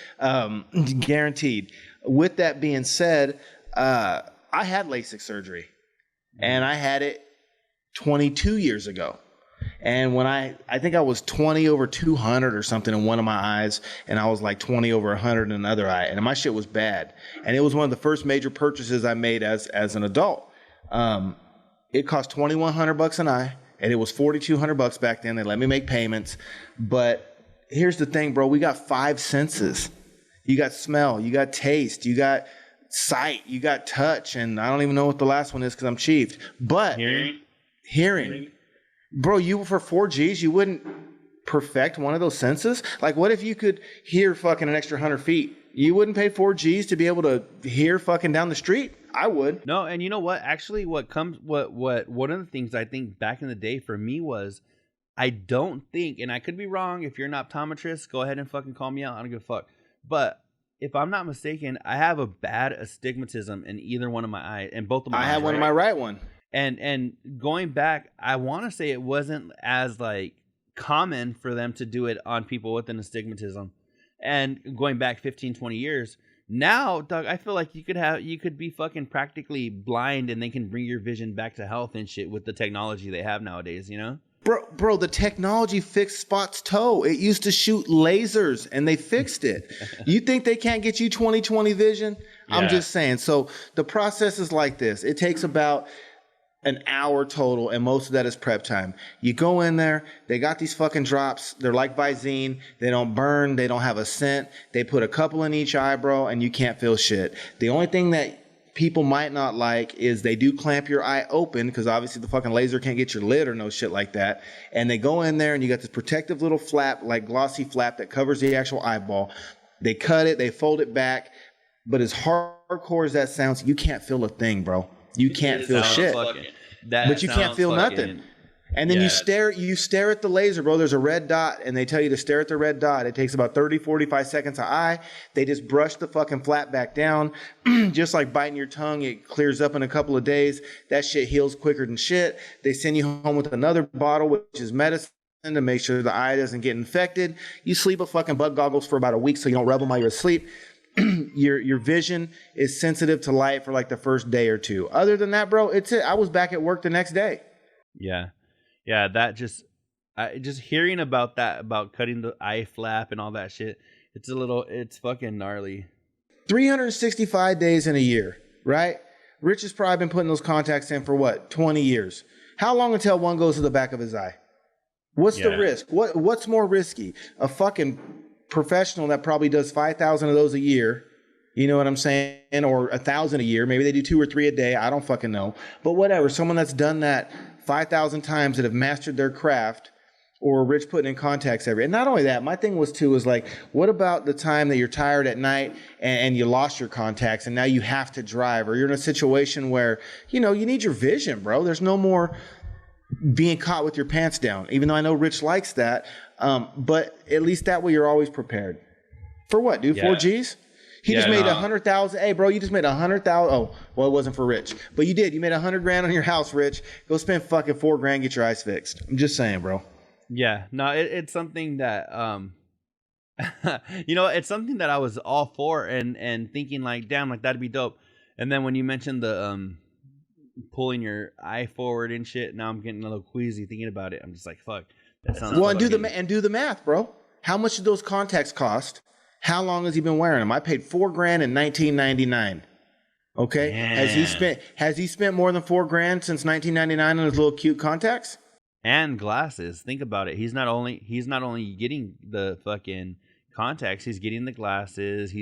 guaranteed. With that being said, I had LASIK surgery, and I had it 22 years ago. And when I think I was 20 over 200 or something in one of my eyes, and I was like 20 over 100 in another eye, and my shit was bad. And it was one of the first major purchases I made as an adult. It cost $2,100 an eye, and it was $4,200 back then. They let me make payments. But here's the thing, bro. We got 5 senses. You got smell, you got taste, you got sight, you got touch, and I don't even know what the last one is because I'm chiefed. But hearing. Bro, you for 4Gs, you wouldn't perfect one of those senses? Like, what if you could hear fucking an extra 100 feet? You wouldn't pay 4Gs to be able to hear fucking down the street? I would. No, and you know what? Actually, one of the things I think back in the day for me was, I don't think, and I could be wrong, if you're an optometrist, go ahead and fucking call me out. I don't give a fuck. But if I'm not mistaken, I have a bad astigmatism in either one of my eyes, and both of my eyes. I have one in my right one. And going back, I want to say it wasn't as like common for them to do it on people with an astigmatism. And going back 15, 20 years, Now, dog, I feel like you could be fucking practically blind, and they can bring your vision back to health and shit with the technology they have nowadays. You know. Bro, the technology fixed Spot's toe. It used to shoot lasers, and they fixed it. You think they can't get you 20/20 vision? Yeah. I'm just saying. So the process is like this. It takes about an hour total, and most of that is prep time. You go in there. They got these fucking drops. They're like Visine. They don't burn. They don't have a scent. They put a couple in each eyebrow, and you can't feel shit. The only thing that people might not like is they do clamp your eye open, because obviously the fucking laser can't get your lid or no shit like that. And they go in there and you got this protective little flap, like glossy flap that covers the actual eyeball. They cut it, they fold it back. But as hardcore as that sounds, you can't feel a thing, bro. You can't feel shit. But you can't feel nothing. And then you stare at the laser, bro. There's a red dot, and they tell you to stare at the red dot. It takes about 30, 45 seconds an eye. They just brush the fucking flap back down. Just like biting your tongue, it clears up in a couple of days. That shit heals quicker than shit. They send you home with another bottle, which is medicine, to make sure the eye doesn't get infected. You sleep with fucking bug goggles for about a week so you don't rub them while you're asleep. Your vision is sensitive to light for like the first day or two. Other than that, bro, it's it. I was back at work the next day. Yeah, that just hearing about that, about cutting the eye flap and all that shit, it's fucking gnarly. 365 days in a year, right? Rich has probably been putting those contacts in for what, 20 years? How long until one goes to the back of his eye? What's the risk? What's more risky? A fucking professional that probably does 5,000 of those a year, you know what I'm saying? Or 1,000 a year. Maybe they do 2 or 3 a day. I don't fucking know. But whatever. Someone that's done that 5,000 times, that have mastered their craft, or Rich putting in contacts every. And not only that, my thing was like, what about the time that you're tired at night and you lost your contacts and now you have to drive, or you're in a situation where, you know, you need your vision, bro. There's no more being caught with your pants down, even though I know Rich likes that. But at least that way you're always prepared. For what, dude? 4 G's? He just made 100,000. Hey, bro, you just made 100,000. Oh, well, it wasn't for Rich, but you did. You made 100 grand on your house, Rich. Go spend fucking 4 grand, get your eyes fixed. I'm just saying, bro. Yeah, no, it's something that you know, it's something that I was all for, and thinking like, damn, like that'd be dope. And then when you mentioned the pulling your eye forward and shit, now I'm getting a little queasy thinking about it. I'm just like, fuck. That sounds well, and do the math, bro. How much did those contacts cost? How long has he been wearing them? I paid $4 grand in 1999. Okay, yeah. Has he spent more than $4 grand since 1999 on his little cute contacts? And glasses. Think about it. He's not only getting the fucking contacts, he's getting the glasses.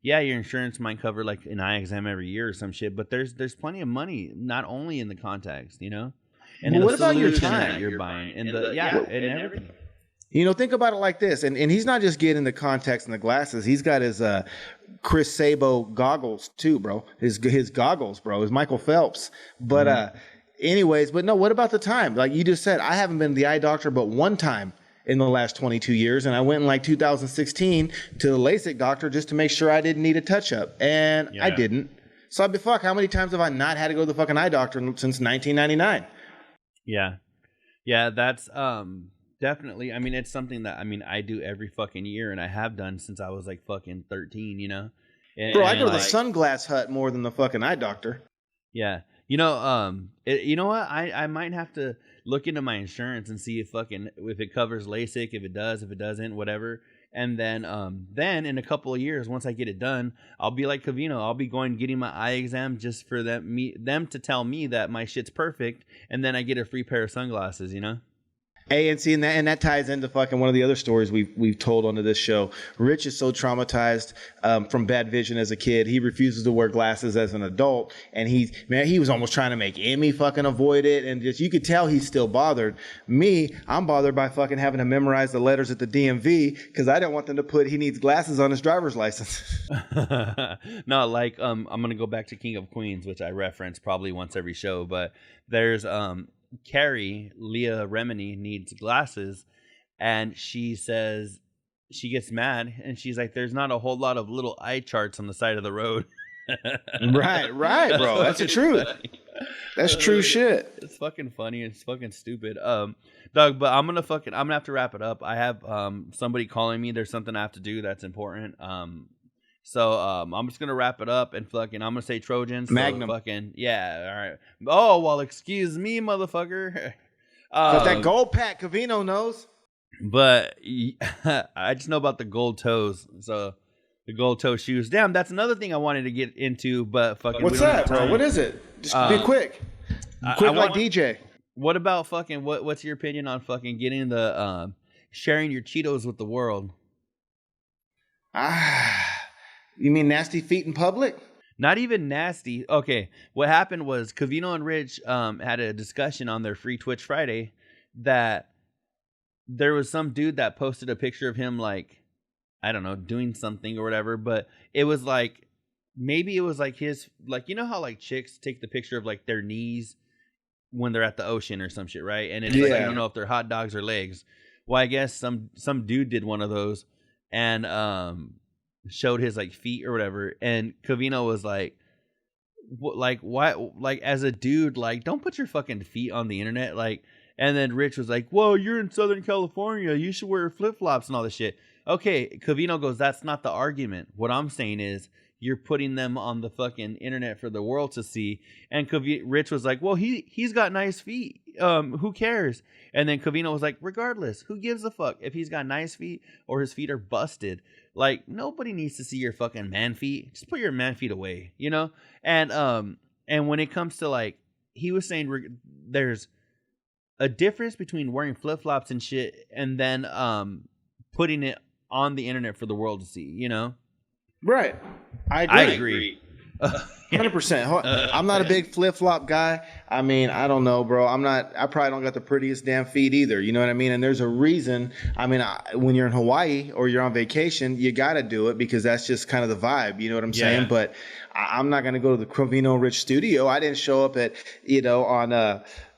Your insurance might cover like an eye exam every year or some shit, but there's plenty of money not only in the contacts, you know. And well, what about your time that you're buying and and everything. You know, think about it like this, and he's not just getting the contacts and the glasses. He's got his Chris Sabo goggles too, bro. His goggles, bro. His Michael Phelps. But anyways, but no. What about the time? Like you just said, I haven't been to the eye doctor but one time in the last 22 years, and I went in like 2016 to the LASIK doctor just to make sure I didn't need a touch up, and I didn't. So I'd be fuck. How many times have I not had to go to the fucking eye doctor since 1999? Yeah, that's definitely. I mean, it's something that I do every fucking year, and I have done since I was like fucking 13, you know. Bro, I go to the Sunglass Hut more than the fucking eye doctor. Yeah, you know, you know what? I might have to look into my insurance and see if it covers LASIK, if it does, if it doesn't, whatever. And then in a couple of years, once I get it done, I'll be like Covino. I'll be getting my eye exam just for them to tell me that my shit's perfect, and then I get a free pair of sunglasses, you know? Hey, and see, and that ties into fucking one of the other stories we've told onto this show. Rich is so traumatized from bad vision as a kid, he refuses to wear glasses as an adult, and he was almost trying to make Emmy fucking avoid it, and just you could tell he's still bothered. Me, I'm bothered by fucking having to memorize the letters at the DMV because I don't want them to put he needs glasses on his driver's license. No, like I'm gonna go back to King of Queens, which I reference probably once every show, but there's Carrie, Leah Remini, needs glasses, and she says she gets mad, and she's like, "There's not a whole lot of little eye charts on the side of the road." right, bro. That's the truth. That's true shit. It's fucking funny. It's fucking stupid. Doug, but I'm gonna have to wrap it up. I have somebody calling me. There's something I have to do that's important. So I'm just gonna wrap it up and fucking I'm gonna say Trojans. So Magnum. fucking yeah. All right. Oh well, excuse me, motherfucker. But that gold pack, Covino knows. But I just know about the gold toes. So the gold toe shoes. Damn, that's another thing I wanted to get into. But fucking. What's that, bro? What is it? Just be quick. Quick like DJ. What about fucking? What's your opinion on fucking getting the sharing your Cheetos with the world? You mean nasty feet in public? Not even nasty. Okay, what happened was Covino and Rich had a discussion on their Free Twitch Friday that there was some dude that posted a picture of him like, I don't know, doing something or whatever, but it was like, maybe it was like his, like, you know how like chicks take the picture of like their knees when they're at the ocean or some shit, right? And it's like, I don't know if they're hot dogs or legs. Well, I guess some dude did one of those and showed his like feet or whatever, and Covino was like why, like as a dude, like don't put your fucking feet on the internet, like. And then Rich was like, "Whoa, you're in Southern California, you should wear flip-flops and all this shit." Okay, Covino goes, "That's not the argument. What I'm saying is you're putting them on the fucking internet for the world to see." And Rich was like, "Well, he's got nice feet. Who cares?" And then Covino was like, "Regardless, who gives a fuck if he's got nice feet or his feet are busted? Like nobody needs to see your fucking man feet. Just put your man feet away, you know?" And when it comes to like, he was saying there's a difference between wearing flip-flops and shit and then putting it on the internet for the world to see, you know? Right. I agree. 100%. I'm not a big flip-flop guy. I mean, I don't know, bro. I probably don't got the prettiest damn feet either. You know what I mean? And there's a reason. I mean, when you're in Hawaii or you're on vacation, you got to do it because that's just kind of the vibe. You know what I'm saying? But I'm not going to go to the Covino Rich studio. I didn't show up at,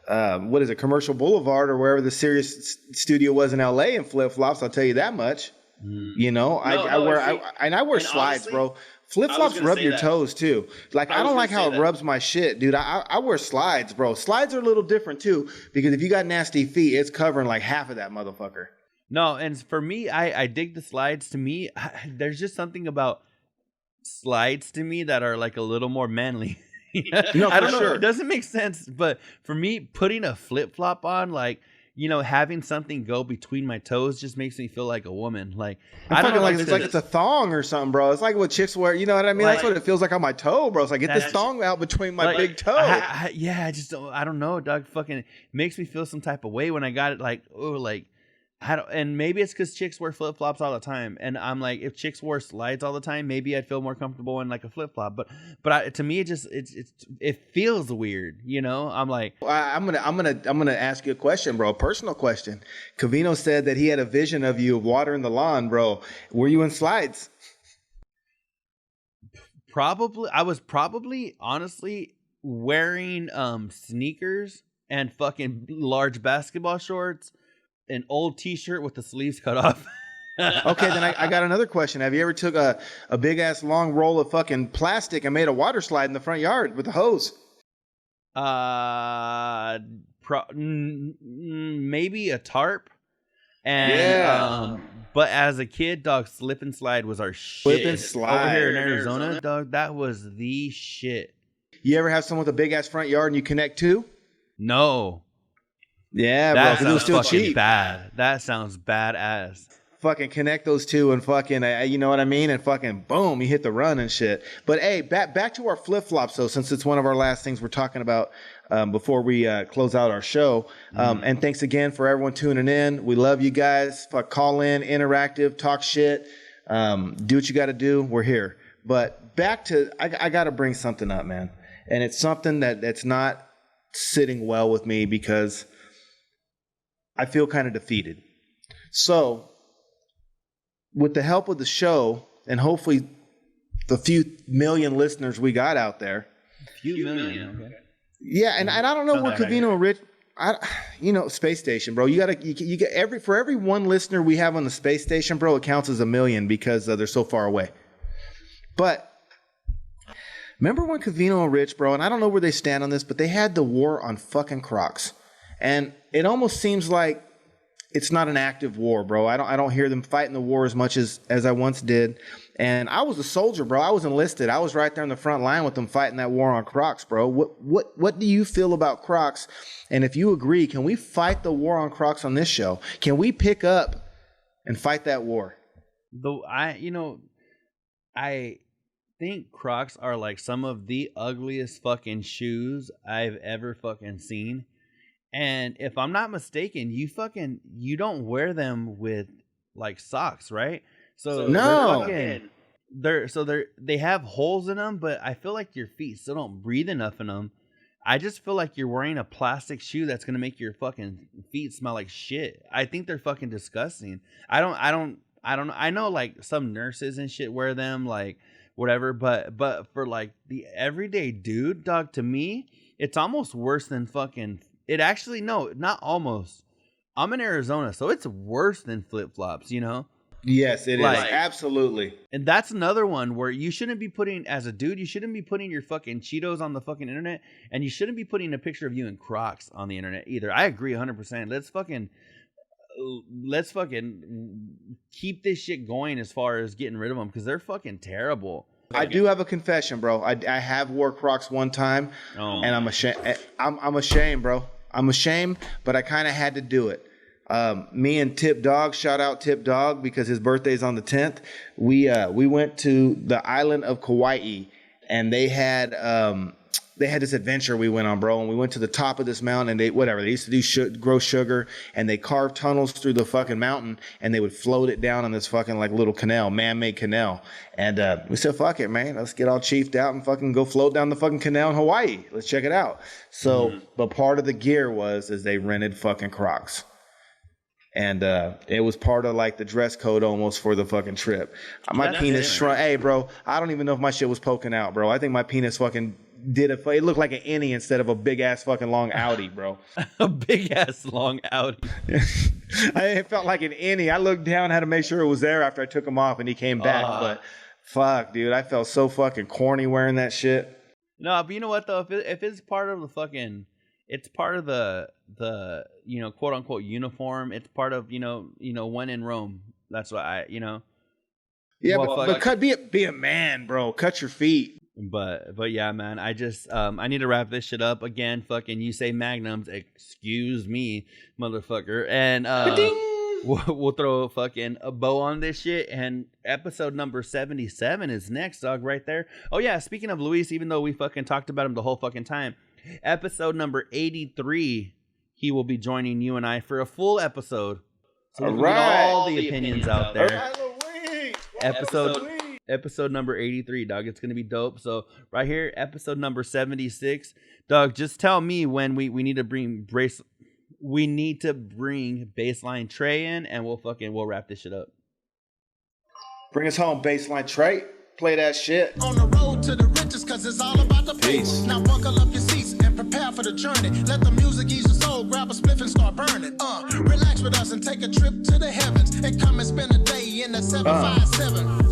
on what is it, Commercial Boulevard or wherever the Sirius studio was in LA in flip-flops. I'll tell you that much. You know, I wear slides, honestly, bro. Flip-flops rub your toes too. Like I don't like how it rubs my shit, dude. I wear slides, bro. Slides are a little different too because if you got nasty feet, it's covering like half of that motherfucker. No, and for me, I dig the slides. To me, there's just something about slides to me that are like a little more manly. No, I don't know. It doesn't make sense, but for me, putting a flip flop on, like, you know, having something go between my toes just makes me feel like a woman. Like I don't know, like it's a thong or something, bro. It's like what chicks wear. You know what I mean? Like, that's what it feels like on my toe, bro. It's like get this thong out between my big toe. I just don't. I don't know, dog. Fucking makes me feel some type of way when I got it. Like, oh, like. And maybe it's because chicks wear flip flops all the time, and I'm like, if chicks wore slides all the time, maybe I'd feel more comfortable in like a flip flop. But to me, it feels weird, you know. I'm like, I'm gonna ask you a question, bro. A personal question. Covino said that he had a vision of you watering the lawn, bro. Were you in slides? Probably. I was probably honestly wearing sneakers and fucking large basketball shorts. An old T-shirt with the sleeves cut off. Okay, then I got another question. Have you ever took a big ass long roll of fucking plastic and made a water slide in the front yard with a hose? Maybe a tarp. And but as a kid, dog, slip and slide was our shit. Slip and slide over here in Arizona, dog. That was the shit. You ever have someone with a big ass front yard and you connect two? No. Yeah, that bro. It was still cheap. Bad. That sounds badass. Fucking connect those two and fucking, you know what I mean? And fucking boom, you hit the run and shit. But hey, back to our flip flops though, since it's one of our last things we're talking about before we close out our show. And thanks again for everyone tuning in. We love you guys. Call in, interactive, talk shit, do what you got to do. We're here. But back to, I got to bring something up, man. And it's something that's not sitting well with me because I feel kind of defeated. So, with the help of the show and hopefully the few million listeners we got out there. Few million, okay. Yeah, and I don't know where Covino and Rich, space station, bro. You get for every one listener we have on the space station, bro, it counts as a million because they're so far away. But remember when Covino and Rich, bro, and I don't know where they stand on this, but they had the war on fucking Crocs. And it almost seems like it's not an active war, bro. I don't hear them fighting the war as much as I once did. And I was a soldier, bro. I was enlisted. I was right there in the front line with them fighting that war on Crocs, bro. What do you feel about Crocs? And if you agree, can we fight the war on Crocs on this show? Can we pick up and fight that war? Though I think Crocs are like some of the ugliest fucking shoes I've ever fucking seen. And if I'm not mistaken, you don't wear them with like socks, right? So no, they have holes in them, but I feel like your feet still don't breathe enough in them. I just feel like you're wearing a plastic shoe that's gonna make your fucking feet smell like shit. I think they're fucking disgusting. I don't. I know like some nurses and shit wear them, like whatever, but for like the everyday dude, dog, to me, it's almost worse than fucking. It actually, no, not almost. I'm in Arizona, so it's worse than flip flops, you know. Yes, it is. Absolutely. And that's another one where you shouldn't be putting, as a dude, you shouldn't be putting your fucking Cheetos on the fucking internet, and you shouldn't be putting a picture of you in Crocs on the internet either. I agree 100%. Let's fucking keep this shit going as far as getting rid of them, because they're fucking terrible. I do have a confession, bro. I have wore Crocs one time, and I'm ashamed. I'm ashamed, bro. I'm ashamed, but I kind of had to do it. Me and Tip Dog, shout out Tip Dog because his birthday's on the 10th. We went to the island of Kauai, and they had this adventure we went on, bro. And we went to the top of this mountain, and they used to grow sugar, and they carved tunnels through the fucking mountain, and they would float it down on this fucking like little canal, man-made canal. And we said, fuck it, man. Let's get all chiefed out and fucking go float down the fucking canal in Hawaii. Let's check it out. So, but part of the gear is they rented fucking Crocs. And it was part of like the dress code almost for the fucking trip. My penis shrunk. Hey, bro, I don't even know if my shit was poking out, bro. I think my penis fucking it looked like an innie instead of a big ass fucking long Audi, bro. A big ass long Audi. It felt like an innie. I looked down, had to make sure it was there after I took him off, and he came back. But fuck, dude, I felt so fucking corny wearing that shit. No, but you know what though? If it's part of the fucking, it's part of the quote unquote uniform. It's part of when in Rome. That's what Yeah, well, but be a man, bro. Cut your feet. But yeah, man, I just I need to wrap this shit up again. Fucking you say magnums, excuse me, motherfucker, and we'll throw a fucking a bow on this shit. And episode number 77 is next, dog, right there. Oh yeah, speaking of Luis, even though we fucking talked about him the whole fucking time, episode number 83, he will be joining you and I for a full episode. So we'll get all the opinions out there. Episode number 83, dog. It's gonna be dope. So right here, episode number 76, dog. Just tell me when we need to bring Baseline Trey in, and we'll wrap this shit up. Bring us home, Baseline Trey. Play that shit. On the road to the riches, cause it's all about the peace. Now buckle up your seats and prepare for the journey. Let the music ease your soul, grab a spliff and start burning. Relax with us and take a trip to the heavens, and come and spend a day in the 757.